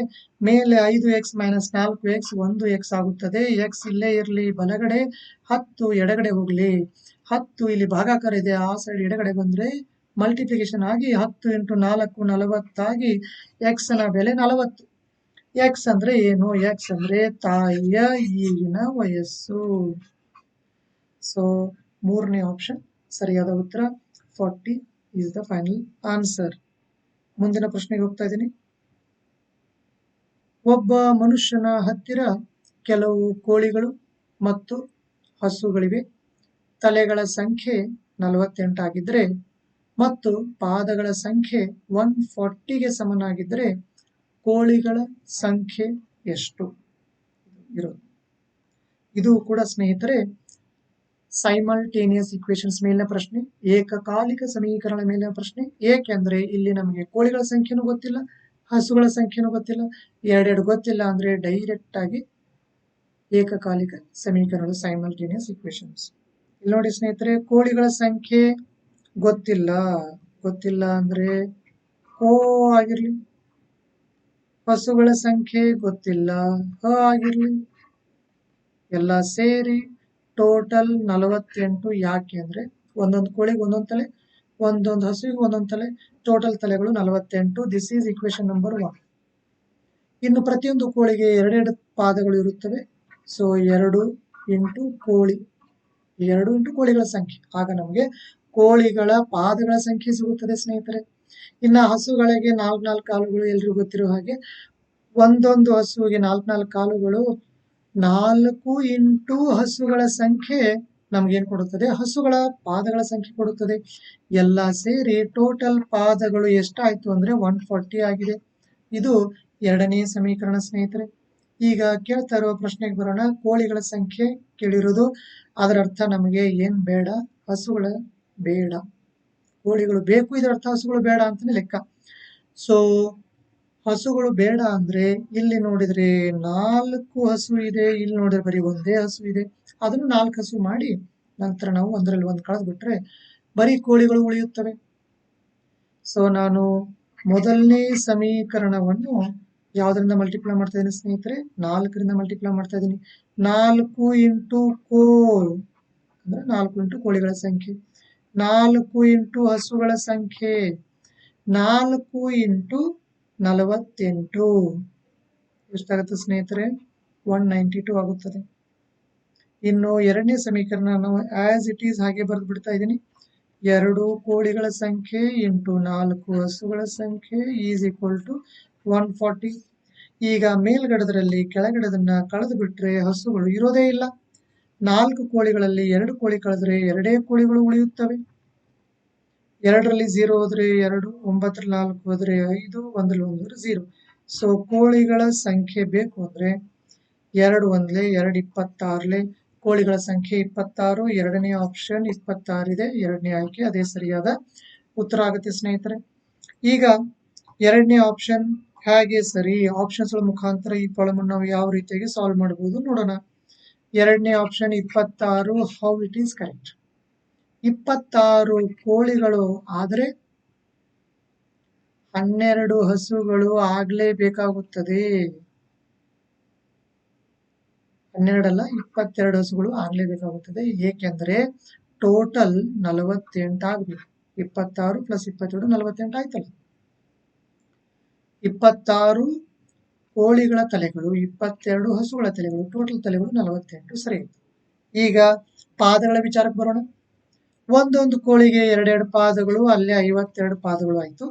ಮೇಲೆ 5x ಮೈನಸ್ 4x 1x ಆಗುತ್ತದೆ. x ಇಲ್ಲೇ ಇರ್ಲಿ, ಬಲಗಡೆ 10 ಎಡಗಡೆ ಹೋಗ್ಲಿ. 10 ಇಲ್ಲಿ ಭಾಗಾಕಾರ ಇದೆ, ಆ ಸೈಡ್ ಎಡಗಡೆ ಬಂದ್ರೆ ಮಲ್ಟಿಪ್ಲಿಕೇಶನ್ ಆಗಿ 10 ಇಂಟು 4 40 ಆಗಿ x ನ ಬೆಲೆ 40. x ಅಂದ್ರೆ ಏನು? x ಅಂದ್ರೆ ತಾಯಿಯ ಈಗಿನ ವಯಸ್ಸು. ಸೊ ಮೂರನೇ ಆಪ್ಷನ್ ಸರಿಯಾದ ಉತ್ತರ. 40 is the final answer. ಮುಂದಿನ ಪ್ರಶ್ನೆಗೆ ಹೋಗ್ತಾ ಇದ್ದೀನಿ. ಒಬ್ಬ ಮನುಷ್ಯನ ಹತ್ತಿರ ಕೆಲವು ಕೋಳಿಗಳು ಮತ್ತು ಹಸುಗಳಿವೆ. ತಲೆಗಳ ಸಂಖ್ಯೆ 48 ಆಗಿದ್ರೆ ಮತ್ತು ಪಾದಗಳ ಸಂಖ್ಯೆ 140ಗೆ ಸಮನಾಗಿದ್ರೆ ಕೋಳಿಗಳ ಸಂಖ್ಯೆ ಎಷ್ಟು ಇರೋದು? ಇದು ಕೂಡ ಸ್ನೇಹಿತರೆ ಸೈಮಲ್ಟೇನಿಯಸ್ ಇಕ್ವೇಶನ್ಸ್ ಮೇಲಿನ ಪ್ರಶ್ನೆ, ಏಕಕಾಲಿಕ ಸಮೀಕರಣ ಮೇಲಿನ ಪ್ರಶ್ನೆ. ಏಕೆಂದ್ರೆ ಇಲ್ಲಿ ನಮಗೆ ಕೋಳಿಗಳ ಸಂಖ್ಯೆನೂ ಗೊತ್ತಿಲ್ಲ, ಹಸುಗಳ ಸಂಖ್ಯೆನೂ ಗೊತ್ತಿಲ್ಲ. ಎರಡೆರಡು ಗೊತ್ತಿಲ್ಲ ಅಂದ್ರೆ ಡೈರೆಕ್ಟ್ ಆಗಿ ಏಕಕಾಲಿಕ ಸಮೀಕರಣಗಳು, ಸೈಮಲ್ಟೇನಿಯಸ್ ಇಕ್ವೇಶನ್ಸ್. ಇಲ್ಲಿ ನೋಡಿ ಸ್ನೇಹಿತರೆ, ಕೋಳಿಗಳ ಸಂಖ್ಯೆ ಗೊತ್ತಿಲ್ಲ ಅಂದ್ರೆ ಓ ಆಗಿರ್ಲಿ. ಹಸುಗಳ ಸಂಖ್ಯೆ ಗೊತ್ತಿಲ್ಲ, ಆಗಿರ್ಲಿ. ಎಲ್ಲ ಸೇರಿ ಟೋಟಲ್ 48. ಯಾಕೆ ಅಂದ್ರೆ ಒಂದೊಂದು ಕೋಳಿಗೆ ಒಂದೊಂದು ತಲೆ, ಒಂದೊಂದು ಹಸುವಿಗೆ ಒಂದೊಂದು ತಲೆ, ಟೋಟಲ್ ತಲೆಗಳು 48. This is equation number 1. ಇನ್ನು ಪ್ರತಿಯೊಂದು ಕೋಳಿಗೆ 2 ಪಾದಗಳು ಇರುತ್ತವೆ. ಸೊ 2 ಇಂಟು ಕೋಳಿಗಳ ಸಂಖ್ಯೆ. ಆಗ ನಮಗೆ ಕೋಳಿಗಳ ಪಾದಗಳ ಸಂಖ್ಯೆ ಸಿಗುತ್ತದೆ ಸ್ನೇಹಿತರೆ. ಇನ್ನ ಹಸುಗಳಿಗೆ 4 ಕಾಲುಗಳು ಎಲ್ರಿಗೂ ಗೊತ್ತಿರೋ ಹಾಗೆ. ಒಂದೊಂದು ಹಸುವಿಗೆ 4 ಕಾಲುಗಳು. 4 ಇಂಟು ಹಸುಗಳ ಸಂಖ್ಯೆ ನಮ್ಗೇನ್ ಕೊಡುತ್ತದೆ? ಹಸುಗಳ ಪಾದಗಳ ಸಂಖ್ಯೆ ಕೊಡುತ್ತದೆ. ಎಲ್ಲ ಸೇರಿ ಟೋಟಲ್ ಪಾದಗಳು ಎಷ್ಟಾಯ್ತು ಅಂದ್ರೆ 140 ಆಗಿದೆ. ಇದು ಎರಡನೇ ಸಮೀಕರಣ ಸ್ನೇಹಿತರೆ. ಈಗ ಕೇಳ್ತಾ ಇರುವ ಪ್ರಶ್ನೆಗೆ ಬರೋಣ. ಕೋಳಿಗಳ ಸಂಖ್ಯೆ ಕೇಳಿರೋದು, ಅದರ ಅರ್ಥ ನಮಗೆ ಏನ್ ಬೇಡ? ಹಸುಗಳ ಬೇಡ. ಕೋಳಿಗಳು ಬೇಕು, ಇದರ ಅರ್ಥ ಹಸುಗಳು ಬೇಡ ಅಂತಾನೆ ಲೆಕ್ಕ. ಸೊ ಹಸುಗಳು ಬೇಡ ಅಂದ್ರೆ ಇಲ್ಲಿ ನೋಡಿದ್ರೆ 4 ಹಸು ಇದೆ, ಇಲ್ಲಿ ನೋಡಿದ್ರೆ ಬರೀ ಒಂದೇ ಹಸು ಇದೆ. ಅದನ್ನು 4 ಹಸು ಮಾಡಿ ನಂತರ ನಾವು ಒಂದರಲ್ಲಿ ಒಂದು ಕಳೆದು ಬಿಟ್ರೆ ಬರೀ ಕೋಳಿಗಳು ಉಳಿಯುತ್ತವೆ. ಸೊ ನಾನು ಮೊದಲನೇ ಸಮೀಕರಣವನ್ನು ಯಾವ್ದ್ರಿಂದ ಮಲ್ಟಿಪ್ಲೈ ಮಾಡ್ತಾ ಇದ್ದೀನಿ ಸ್ನೇಹಿತರೆ? 4ರಿಂದ ಮಲ್ಟಿಪ್ಲೈ ಮಾಡ್ತಾ ಇದ್ದೀನಿ. 4 ಇಂಟು ಅಂದ್ರೆ 4 ಇಂಟು ಕೋಳಿಗಳ ಸಂಖ್ಯೆ, 4 ಇಂಟು ಹಸುಗಳ ಸಂಖ್ಯೆ, 4 ಇಂಟು 48 ಎಷ್ಟಾಗುತ್ತೆ ಸ್ನೇಹಿತರೆ? 192 ಆಗುತ್ತದೆ. ಇನ್ನು ಎರಡನೇ ಸಮೀಕರಣ ನಾವು ಆಸ್ ಇಟ್ ಈಸ್ ಹಾಗೆ ಬರೆದು ಬಿಡ್ತಾ ಇದ್ದೀನಿ. 2 ಕೋಳಿಗಳ ಸಂಖ್ಯೆ ಇಂಟು 4 ಹಸುಗಳ ಸಂಖ್ಯೆ ಈಸ್ ಈಕ್ವಲ್ ಟು 140. ಈಗ ಮೇಲ್ಗಡದ್ರಲ್ಲಿ ಕೆಳಗಡೆದನ್ನ ಕಳೆದು ಬಿಟ್ರೆ ಹಸುಗಳು ಇರೋದೇ ಇಲ್ಲ. 4 ಕೋಳಿಗಳಲ್ಲಿ 2 ಕೋಳಿ ಕಳೆದ್ರೆ 2 ಕೋಳಿಗಳು ಉಳಿಯುತ್ತವೆ. 2ರಲ್ಲಿ 0 ಹೋದ್ರೆ 2, 9ರಲ್ಲಿ 4 ಹೋದ್ರೆ 5, 1ರಲ್ಲಿ 1 ಹೋದ್ರೆ 0. ಸೊ ಕೋಳಿಗಳ ಸಂಖ್ಯೆ ಬೇಕು ಅಂದ್ರೆ 2 1 2 26 ಕೋಳಿಗಳ ಸಂಖ್ಯೆ 26. ಎರಡನೇ ಆಪ್ಷನ್ 26 ಇದೆ. ಎರಡನೇ ಆಯ್ಕೆ ಅದೇ ಸರಿಯಾದ ಉತ್ತರ ಆಗುತ್ತೆ ಸ್ನೇಹಿತರೆ. ಈಗ ಎರಡನೇ ಆಪ್ಷನ್ ಹೇಗೆ ಸರಿ? ಆಪ್ಷನ್ಸ್ ಮುಖಾಂತರ ಈ ಪ್ರಾಬ್ಲಮ್ ಅನ್ನು ನಾವು ಯಾವ ರೀತಿಯಾಗಿ ಸಾಲ್ವ್ ಮಾಡಬಹುದು ನೋಡೋಣ. ಎರಡನೇ option 26 how it is correct? 26 ಕೋಳಿಗಳು ಆದ್ರೆ 12 ಹಸುಗಳು ಆಗ್ಲೇಬೇಕಾಗುತ್ತದೆ. 12 ಅಲ್ಲ, 22 ಹಸುಗಳು ಆಗ್ಲೇಬೇಕಾಗುತ್ತದೆ. ಏಕೆಂದ್ರೆ ಟೋಟಲ್ 48 ಆಗ್ಬೇಕು. 26 + 27 48 ಆಯ್ತಲ್ಲ. 26 ಕೋಳಿಗಳ ತಲೆಗಳು, 22 ಹಸುಗಳ ತಲೆಗಳು, ಟೋಟಲ್ ತಲೆಗಳು 48 ಸರಿ. ಈಗ ಪಾದಗಳ ವಿಚಾರಕ್ಕೆ ಬರೋಣ. ಒಂದೊಂದು ಕೋಳಿಗೆ 2 ಪಾದಗಳು, ಅಲ್ಲೇ 52 ಪಾದಗಳು ಆಯ್ತು.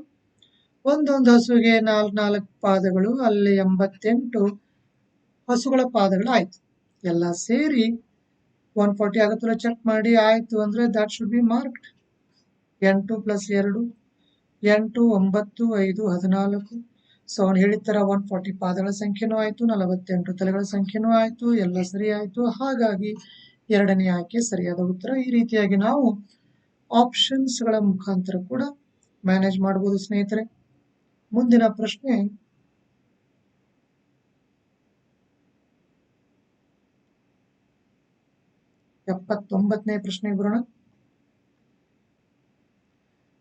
ಒಂದೊಂದು ಹಸುವಿಗೆ 4 ಪಾದಗಳು, ಅಲ್ಲಿ 88 ಹಸುಗಳ ಪಾದಗಳು ಆಯ್ತು. ಎಲ್ಲ ಸೇರಿ 140 ಆಗುತ್ತಲ್ಲ, ಚೆಕ್ ಮಾಡಿ. ಆಯ್ತು ಅಂದ್ರೆ that should be marked. 8 + 2 8 9 5 14. So ಅವನು ಹೇಳಿದ ತರ 140 ಪಾದಗಳ ಸಂಖ್ಯೆನೂ ಆಯ್ತು, 48 ತಲೆಗಳ ಸಂಖ್ಯೆನೂ ಆಯ್ತು, ಎಲ್ಲ ಸರಿ ಆಯ್ತು. ಹಾಗಾಗಿ ಎರಡನೇ ಆಯ್ಕೆ ಸರಿಯಾದ ಉತ್ತರ. ಈ ರೀತಿಯಾಗಿ ನಾವು ಆಪ್ಷನ್ಸ್ಗಳ ಮುಖಾಂತರ ಕೂಡ ಮ್ಯಾನೇಜ್ ಮಾಡಬಹುದು ಸ್ನೇಹಿತರೆ. ಮುಂದಿನ ಪ್ರಶ್ನೆ 79ನೇ ಪ್ರಶ್ನೆಗೆ ಬರೋಣ.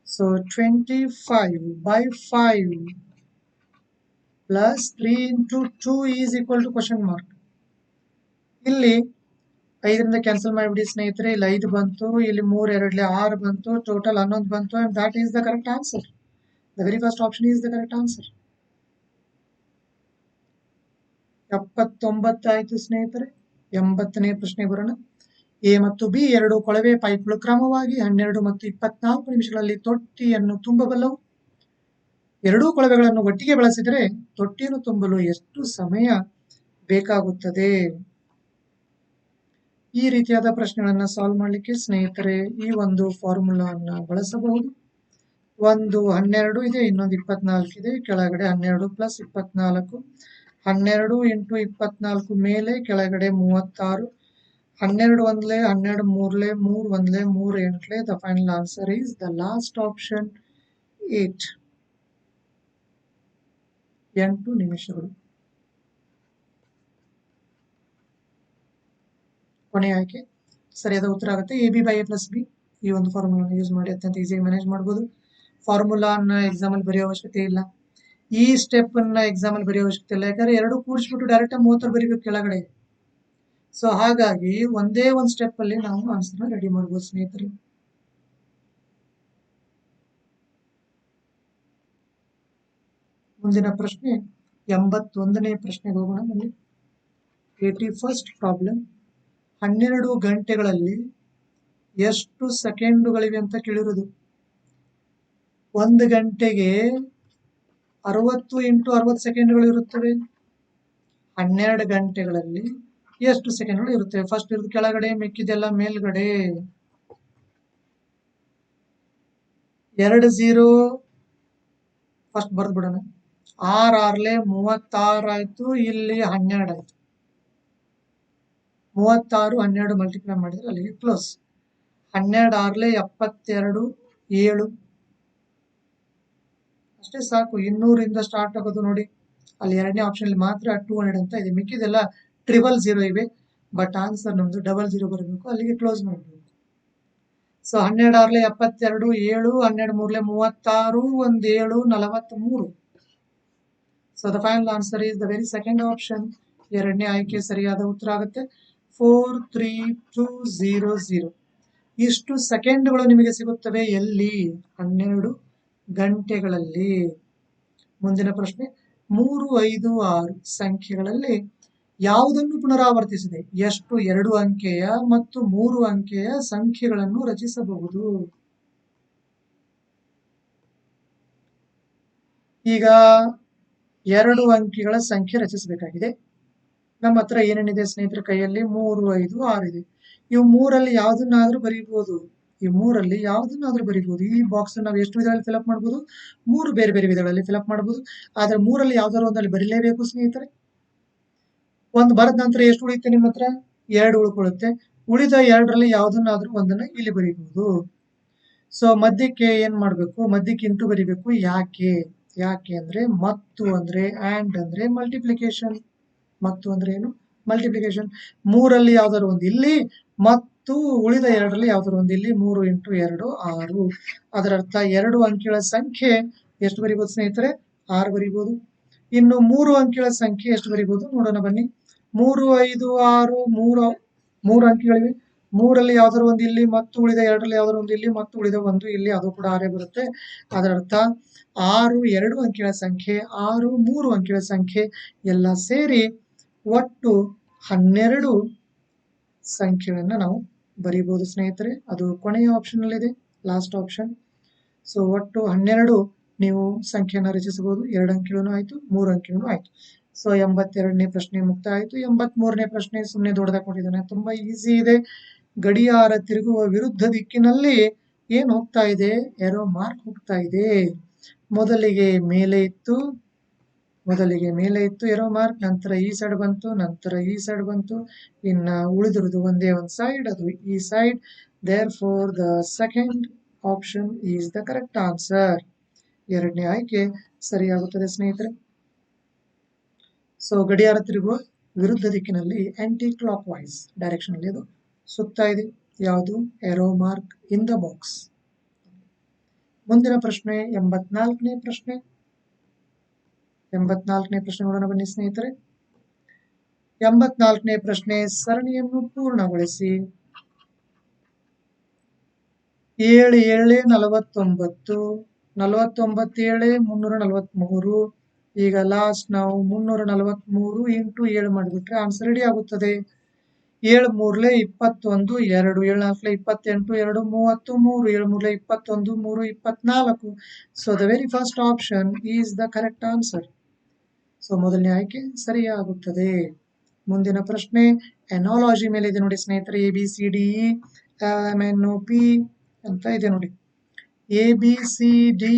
So 25/5 + 3 × 2 is equal to question mark. ಇಲ್ಲಿ 5ರಿಂದ ಕ್ಯಾನ್ಸಲ್ ಮಾಡಿಬಿಡಿ ಸ್ನೇಹಿತರೆ. ಇಲ್ಲಿ 5 ಬಂತು, ಇಲ್ಲಿ 3 2 6 ಬಂತು, ಟೋಟಲ್ 11 ಬಂತು. And that is the correct answer. The very first option is the correct answer. 79 ಆಯ್ತು ಸ್ನೇಹಿತರೆ. 80ನೇ ಪ್ರಶ್ನೆ ಬರೋಣ. ಎ ಮತ್ತು ಬಿ ಎರಡು ಕೊಳವೆ ಪೈಪ್ಗಳು ಕ್ರಮವಾಗಿ 12 ಮತ್ತು 24 ನಿಮಿಷಗಳಲ್ಲಿ ತೊಟ್ಟಿಯನ್ನು ತುಂಬಬಲ್ಲವು. ಎರಡೂ ಕೊಳವೆಗಳನ್ನು ಒಟ್ಟಿಗೆ ಬಳಸಿದರೆ ತೊಟ್ಟಿಯನ್ನು ತುಂಬಲು ಎಷ್ಟು ಸಮಯ ಬೇಕಾಗುತ್ತದೆ? ಈ ರೀತಿಯಾದ ಪ್ರಶ್ನೆಗಳನ್ನ ಸಾಲ್ವ್ ಮಾಡಲಿಕ್ಕೆ ಸ್ನೇಹಿತರೆ ಈ ಒಂದು ಫಾರ್ಮುಲಾನ್ನ ಬಳಸಬಹುದು. ಒಂದು 12 ಇದೆ, ಇನ್ನೊಂದು 24 ಇದೆ. ಕೆಳಗಡೆ 12 + 24, 12 × 24 ಮೇಲೆ ಕೆಳಗಡೆ 36, 12 ಒಂದ್ಲೆ 12 ಮೂರ್ಲೆ 3 ಒಂದ್ಲೆ 3 ಎಂಟ್ಲೆ. The final answer is the last option 8. 8 ನಿಮಿಷಗಳು. ಕೊನೆ ಆಯ್ಕೆ ಸರಿಯಾದ ಉತ್ತರ ಆಗುತ್ತೆ. AB/A + B ಈ ಒಂದು ಫಾರ್ಮುಲಾನ ಯೂಸ್ ಮಾಡಿ ಅತ್ಯಂತ ಈಸಿಯಾಗಿ ಮ್ಯಾನೇಜ್ ಮಾಡಬಹುದು. ಫಾರ್ಮುಲಾನ ಎಕ್ಸಾಮ್ ಅಲ್ಲಿ ಬರೆಯೋ ಅವಶ್ಯಕತೆ ಇಲ್ಲ. ಈ ಸ್ಟೆಪ್ ಅನ್ನ ಎಕ್ಸಾಮ್ ಅಲ್ಲಿ ಬರೆಯೋ ಅವಶ್ಯಕತೆ ಇಲ್ಲ. ಯಾಕಂದ್ರೆ ಎರಡು ಕೂಡಿಸ್ಬಿಟ್ಟು ಡೈರೆಕ್ಟ್ 36 ಬರೀಬೇಕು ಕೆಳಗಡೆ. ಸೊ ಹಾಗಾಗಿ ಒಂದೇ ಒಂದು ಸ್ಟೆಪ್ ಅಲ್ಲಿ ನಾವು ಆನ್ಸರ್ನ ರೆಡಿ ಮಾಡಬಹುದು ಸ್ನೇಹಿತರೆ. ಮುಂದಿನ ಪ್ರಶ್ನೆ 81ನೇ ಪ್ರಶ್ನೆಗೆ ಹೋಗೋಣ. 81st problem. 12 ಗಂಟೆಗಳಲ್ಲಿ ಎಷ್ಟು ಸೆಕೆಂಡುಗಳಿವೆ ಅಂತ ಕೇಳಿರೋದು. 1 ಗಂಟೆಗೆ 60 × 60 ಸೆಕೆಂಡ್ಗಳು ಇರುತ್ತವೆ. 12 ಗಂಟೆಗಳಲ್ಲಿ ಎಷ್ಟು ಸೆಕೆಂಡ್ಗಳು ಇರುತ್ತವೆ? ಫಸ್ಟ್ ಇರೋದು ಕೆಳಗಡೆ, ಮಿಕ್ಕಿದೆಲ್ಲ ಮೇಲ್ಗಡೆ. 2 0 ಫಸ್ಟ್ ಬರ್ದು ಬಿಡೋಣ. 6 6 36 ಆಯ್ತು, ಇಲ್ಲಿ 12 ಆಯ್ತು. 36 12 ಮಲ್ಟಿಪ್ಲೈ ಮಾಡಿದ್ರೆ ಅಲ್ಲಿಗೆ ಕ್ಲೋಸ್. 12 6 72 7 ಅಷ್ಟೇ ಸಾಕು. 200 ಸ್ಟಾರ್ಟ್ ಆಗೋದು ನೋಡಿ. ಅಲ್ಲಿ ಎರಡನೇ ಆಪ್ಷನ್ ಮಾತ್ರ 200 ಅಂತ ಇದೆ. ಮಿಕ್ಕಿದೆಲ್ಲ 000 ಇವೆ. ಬಟ್ ಆನ್ಸರ್ ನಮ್ದು 00 ಬರಬೇಕು. ಅಲ್ಲಿಗೆ ಕ್ಲೋಸ್ ಮಾಡಬೇಕು. So 12 6 72 7 12 3 36 1 7 43. So the final answer is the very second option. ಎರಡನೇ ಆಯ್ಕೆ ಸರಿಯಾದ ಉತ್ತರ ಆಗುತ್ತೆ. 43200. ಇಷ್ಟು ಸೆಕೆಂಡ್ಗಳು ನಿಮಗೆ ಸಿಗುತ್ತವೆ ಎಲ್ಲಿ? 12 ಗಂಟೆಗಳಲ್ಲಿ. ಮುಂದಿನ ಪ್ರಶ್ನೆ 3 5 6 ಸಂಖ್ಯೆಗಳಲ್ಲಿ ಯಾವುದನ್ನು ಪುನರಾವರ್ತಿಸಿದೆ ಎಷ್ಟು 2 ಅಂಕೆಯ ಮತ್ತು 3 ಅಂಕೆಯ ಸಂಖ್ಯೆಗಳನ್ನು ರಚಿಸಬಹುದು? ಈಗ 2 ಅಂಕಿಗಳ ಸಂಖ್ಯೆ ರಚಿಸಬೇಕಾಗಿದೆ. ನಮ್ಮ ಹತ್ರ ಏನೇನಿದೆ ಸ್ನೇಹಿತರ ಕೈಯಲ್ಲಿ? 3 5 6 ಇದೆ. ಇವು ಮೂರಲ್ಲಿ ಯಾವ್ದನ್ನಾದ್ರೂ ಬರೀಬಹುದು. ಈ ಮೂರಲ್ಲಿ ಯಾವ್ದನ್ನಾದ್ರೂ ಬರೀಬಹುದು. ಈ ಬಾಕ್ಸ್ ನಾವು ಎಷ್ಟು ವಿಧಗಳಲ್ಲಿ ಫಿಲಪ್ ಮಾಡಬಹುದು? 3 ಬೇರೆ ಬೇರೆ ವಿಧಗಳಲ್ಲಿ ಫಿಲಪ್ ಮಾಡಬಹುದು. ಆದ್ರೆ ಮೂರಲ್ಲಿ ಯಾವ್ದಾದ್ರು ಒಂದಲ್ಲಿ ಬರೀಲೇಬೇಕು ಸ್ನೇಹಿತರೆ. ಒಂದು ಬರೆದ ನಂತರ ಎಷ್ಟು ಉಳಿಯುತ್ತೆ ನಿಮ್ಮ ಹತ್ರ? 2 ಉಳ್ಕೊಳ್ಳುತ್ತೆ. ಉಳಿದ 2ರಲ್ಲಿ ಯಾವ್ದನ್ನಾದ್ರೂ ಒಂದನ್ನ ಇಲ್ಲಿ ಬರೀಬಹುದು. ಸೊ ಮಧ್ಯಕ್ಕೆ ಏನ್ ಮಾಡ್ಬೇಕು? ಮಧ್ಯಕ್ಕೆ ಇಂಟು ಬರೀಬೇಕು. ಯಾಕೆ ಅಂದ್ರೆ ಮತ್ತು ಅಂದ್ರೆ ಆಂಡ್ ಅಂದ್ರೆ ಮಲ್ಟಿಪ್ಲಿಕೇಶನ್. ಮತ್ತು ಅಂದ್ರೆ ಏನು? ಮಲ್ಟಿಪ್ಲಿಕೇಶನ್. 3ರಲ್ಲಿ ಯಾವ್ದಾದ್ರು ಒಂದು ಇಲ್ಲಿ ಮತ್ತು ಉಳಿದ 2ರಲ್ಲಿ ಯಾವ್ದಾದ್ರು ಒಂದು ಇಲ್ಲಿ. 3 × 2 6. ಅದರ ಅರ್ಥ 2 ಅಂಕಿಗಳ ಸಂಖ್ಯೆ ಎಷ್ಟು ಬರೀಬಹುದು ಸ್ನೇಹಿತರೆ? 6 ಬರೀಬಹುದು. ಇನ್ನು 3 ಅಂಕಿಗಳ ಸಂಖ್ಯೆ ಎಷ್ಟು ಬರೀಬಹುದು ನೋಡೋಣ ಬನ್ನಿ. 3 5 6 3 ಅಂಕಿಗಳಿವೆ. ಮೂರಲ್ಲಿ ಯಾವ್ದಾದ್ರು ಒಂದು ಇಲ್ಲಿ ಮತ್ತು ಉಳಿದ ಎರಡರಲ್ಲಿ ಯಾವ್ದಾದ್ರು ಒಂದು ಇಲ್ಲಿ ಮತ್ತು ಉಳಿದ ಒಂದು ಇಲ್ಲಿ, ಅದು ಕೂಡ 6 ಬರುತ್ತೆ. ಅದರ ಅರ್ಥ 6 2 ಅಂಕಿಗಳ ಸಂಖ್ಯೆ, 6 3 ಅಂಕಿಗಳ ಸಂಖ್ಯೆ ಎಲ್ಲ ಸೇರಿ ಒಟ್ಟು 12 ಸಂಖ್ಯೆಗಳನ್ನ ನಾವು ಬರೀಬಹುದು ಸ್ನೇಹಿತರೆ. ಅದು ಕೊನೆಯ ಆಪ್ಷನ್ ಅಲ್ಲಿ ಇದೆ, ಲಾಸ್ಟ್ ಆಪ್ಷನ್. ಸೊ ಒಟ್ಟು 12 ನೀವು ಸಂಖ್ಯೆಯನ್ನು ರಚಿಸಬಹುದು. 2 ಅಂಕಿಗಳೂ ಆಯ್ತು, 3 ಅಂಕಿಗಳೂ ಆಯ್ತು. ಸೊ 82ನೇ ಪ್ರಶ್ನೆ ಮುಕ್ತ ಆಯ್ತು. 83ನೇ ಪ್ರಶ್ನೆ ಸುಮ್ಮನೆ ದೊಡ್ಡದಾಗಿ ಕೊಟ್ಟಿದ್ದಾನೆ, ತುಂಬಾ ಈಸಿ ಇದೆ. ಗಡಿಯಾರ ತಿರುಗುವ ವಿರುದ್ಧ ದಿಕ್ಕಿನಲ್ಲಿ ಏನ್ ಹೋಗ್ತಾ ಇದೆ? ಏರೋ ಮಾರ್ಕ್ ಹೋಗ್ತಾ ಇದೆ. ಮೊದಲಿಗೆ ಮೇಲೆ ಇತ್ತು ಏರೋ ಮಾರ್ಕ್, ನಂತರ ಈ ಸೈಡ್ ಬಂತು, ನಂತರ ಈ ಸೈಡ್ ಬಂತು, ಇನ್ನ ಉಳಿದಿರುವುದು ಒಂದೇ ಒಂದು ಸೈಡ್, ಅದು ಈ side. therefore the second option is the correct answer. ಎರಡನೇ ಆಯ್ಕೆ ಸರಿಯಾಗುತ್ತದೆ ಸ್ನೇಹಿತರೆ. ಸೊ ಗಡಿಯಾರ ತಿರುಗುವ ವಿರುದ್ಧ ದಿಕ್ಕಿನಲ್ಲಿ ಆಂಟಿ ಕ್ಲಾಕ್ ವೈಸ್ ಡೈರೆಕ್ಷನ್ ಅಲ್ಲಿ ಅದು ಸುತ್ತಾ ಇದೆ. ಯಾವುದು? Arrow mark in the box. ಮುಂದಿನ ಪ್ರಶ್ನೆ 84ನೇ ಪ್ರಶ್ನೆ. 84ನೇ ಪ್ರಶ್ನೆ ನೋಡೋಣ ಬನ್ನಿ ಸ್ನೇಹಿತರೆ. 84ನೇ ಪ್ರಶ್ನೆ, ಸರಣಿಯನ್ನು ಪೂರ್ಣಗೊಳಿಸಿ. 7 7 49, 49 7 343. ಈಗ ಲಾಸ್ಟ್ ನಾವು 343 ಇಂಟು 7 ಮಾಡಿಬಿಟ್ರೆ ಆನ್ಸರ್ ರೆಡಿ ಆಗುತ್ತದೆ. 7 3 21, 2 7 4 28, 2 30, 3 7 3 21, 3 24. So the very first option is the correct answer. So ಮೊದಲನೇ ಆಯ್ಕೆ ಸರಿಯಾಗುತ್ತದೆ. ಮುಂದಿನ ಪ್ರಶ್ನೆ ಎನಾಲಜಿ ಮೇಲೆ ಇದೆ ನೋಡಿ ಸ್ನೇಹಿತರೆ. ABCDE LMNOP ಅಂತ ಇದೆ ನೋಡಿ. ABCDE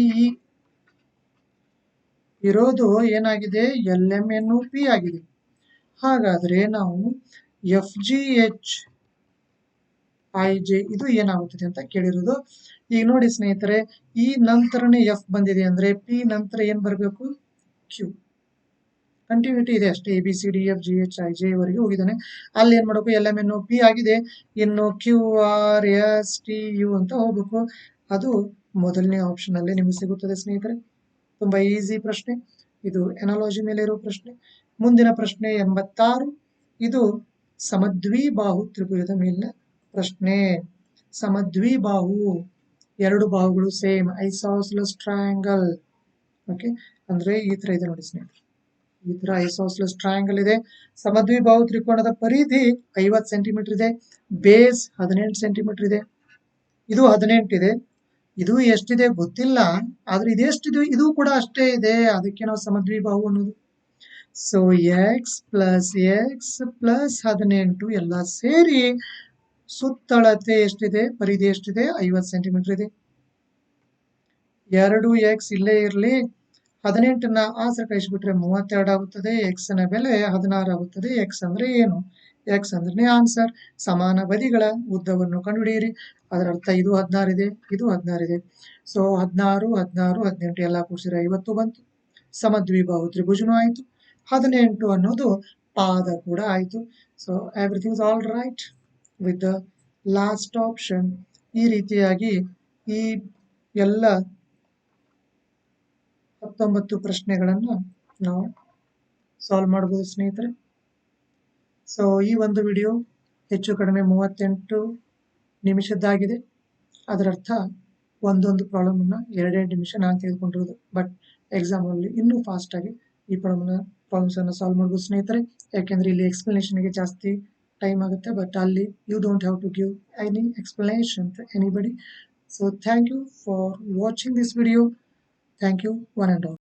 ಇರೋದು ಏನಾಗಿದೆ? LMNOP ಆಗಿದೆ. ಹಾಗಾದ್ರೆ ನಾವು FGH IJ ಇದು ಏನಾಗುತ್ತದೆ ಅಂತ ಕೇಳಿರೋದು. ಈಗ ನೋಡಿ ಸ್ನೇಹಿತರೆ, ಈ ನಂತರನೇ F ಬಂದಿದೆ ಅಂದ್ರೆ P ನಂತರ ಏನ್ ಬರಬೇಕು? Q. ಕಂಟಿನ್ಯೂಟಿ ಇದೆ ಅಷ್ಟೇ. ABCDFGHIJ ವರೆಗೆ ಹೋಗಿದ್ದಾನೆ. ಅಲ್ಲಿ ಏನ್ ಮಾಡಬೇಕು? LMNOP ಆಗಿದೆ. ಇನ್ನು QRSTU ಅಂತ ಹೋಗ್ಬೇಕು. ಅದು ಮೊದಲನೇ ಆಪ್ಷನ್ ಅಲ್ಲೇ ನಿಮಗೆ ಸಿಗುತ್ತದೆ ಸ್ನೇಹಿತರೆ. ತುಂಬಾ ಈಸಿ ಪ್ರಶ್ನೆ ಇದು, ಎನಾಲಜಿ ಮೇಲೆ ಇರೋ ಪ್ರಶ್ನೆ. ಮುಂದಿನ ಪ್ರಶ್ನೆ 86. ಇದು ಸಮದ್ವಿಬಾಹು ತ್ರಿಭುಜದ ಮೇಲಿನ ಪ್ರಶ್ನೆ. ಸಮದ್ವಿಬಾಹು, ಎರಡು ಬಾಹುಗಳು ಸೇಮ್, ಐಸೋಸೆಲೆಸ್ ಟ್ರಯಾಂಗಲ್. ಓಕೆ, ಅಂದ್ರೆ ಈ ತರ ಇದೆ ನೋಡಿ ಸ್ನೇಹಿತರೆ. ಈ ತರ ಐಸೋಸೆಲೆಸ್ ಟ್ರಯಾಂಗಲ್ ಇದೆ. ಸಮದ್ವಿಬಾಹು ತ್ರಿಕೋನದ ಪರಿಧಿ 50 ಸೆಂಟಿಮೀಟರ್ ಇದೆ, ಬೇಸ್ 18 ಸೆಂಟಿಮೀಟರ್ ಇದೆ. ಇದು 18 ಇದೆ. ಇದು ಎಷ್ಟಿದೆ ಗೊತ್ತಿಲ್ಲ, ಆದ್ರೆ ಇದೆಷ್ಟಿದೆ ಇದು ಕೂಡ ಅಷ್ಟೇ ಇದೆ. ಅದಕ್ಕೆ ನಾವು ಸಮದ್ವಿಬಾಹು ಅನ್ನೋದು. ಸೊ ಎಕ್ಸ್ ಪ್ಲಸ್ 18 ಎಲ್ಲ ಸೇರಿ ಸುತ್ತಳತೆ ಎಷ್ಟಿದೆ? ಪರಿಧಿ ಎಷ್ಟಿದೆ? 50 ಸೆಂಟಿಮೀಟರ್ ಇದೆ. 2x ಇಲ್ಲೇ ಇರಲಿ. 18ನ್ನ ಆಸರೆ ಕಳಿಸಿಬಿಟ್ರೆ 32 ಆಗುತ್ತದೆ. ಎಕ್ಸ್ ನ ಬೆಲೆ 16 ಆಗುತ್ತದೆ. ಎಕ್ಸ್ ಅಂದ್ರೆ ಏನು? ಎಕ್ಸ್ ಅಂದ್ರೆ ಆನ್ಸರ್. ಸಮಾನ ಬದಿಗಳ ಉದ್ದವನ್ನು ಕಂಡುಹಿಡಿಯಿರಿ. ಅದರ ಅರ್ಥ ಇದು 16 ಇದೆ, ಇದು 16 ಇದೆ. ಸೊ 16 16 18 ಎಲ್ಲ ಕೂಡಿಸಿದ್ರೆ 50 ಬಂತು. ಸಮದ್ವಿಬಾಹು ತ್ರಿಭುಜನೂ ಆಯ್ತು. 18 ಅನ್ನೋದು ಪಾದ ಕೂಡ ಆಯ್ತು. So everything is all right with the last option. ಈ ರೀತಿಯಾಗಿ ಈ ಎಲ್ಲ 19 ಪ್ರಶ್ನೆಗಳನ್ನು ನಾವು ಸಾಲ್ವ್ ಮಾಡಬಹುದು ಸ್ನೇಹಿತರೆ. ಸೊ ಈ ಒಂದು ವಿಡಿಯೋ ಹೆಚ್ಚು ಕಡಿಮೆ 38 ನಿಮಿಷದ್ದಾಗಿದೆ. ಅದರ ಅರ್ಥ ಒಂದೊಂದು ಪ್ರಾಬ್ಲಮ್ ಅನ್ನ 2 ನಿಮಿಷ ನಾನು ತೆಗೆದುಕೊಂಡಿರೋದು. ಬಟ್ ಎಕ್ಸಾಮ್ ಅಲ್ಲಿ ಇನ್ನೂ ಫಾಸ್ಟ್ ಆಗಿ ಈ ಪ್ರಾಬ್ಲಮ್ಸ್ ಅನ್ನ ಸಾಲ್ವ್ ಮಾಡಬಹುದು ಸ್ನೇಹಿತರೆ. ಯಾಕೆಂದ್ರೆ ಇಲ್ಲಿ ಎಕ್ಸ್ಪ್ಲನೇಷನ್ ಗೆ ಜಾಸ್ತಿ ಟೈಮ್ ಆಗುತ್ತೆ, ಬಟ್ ಅಲ್ಲಿ you don't have to give any explanation to anybody. So thank you for watching this video. Thank you, one and all.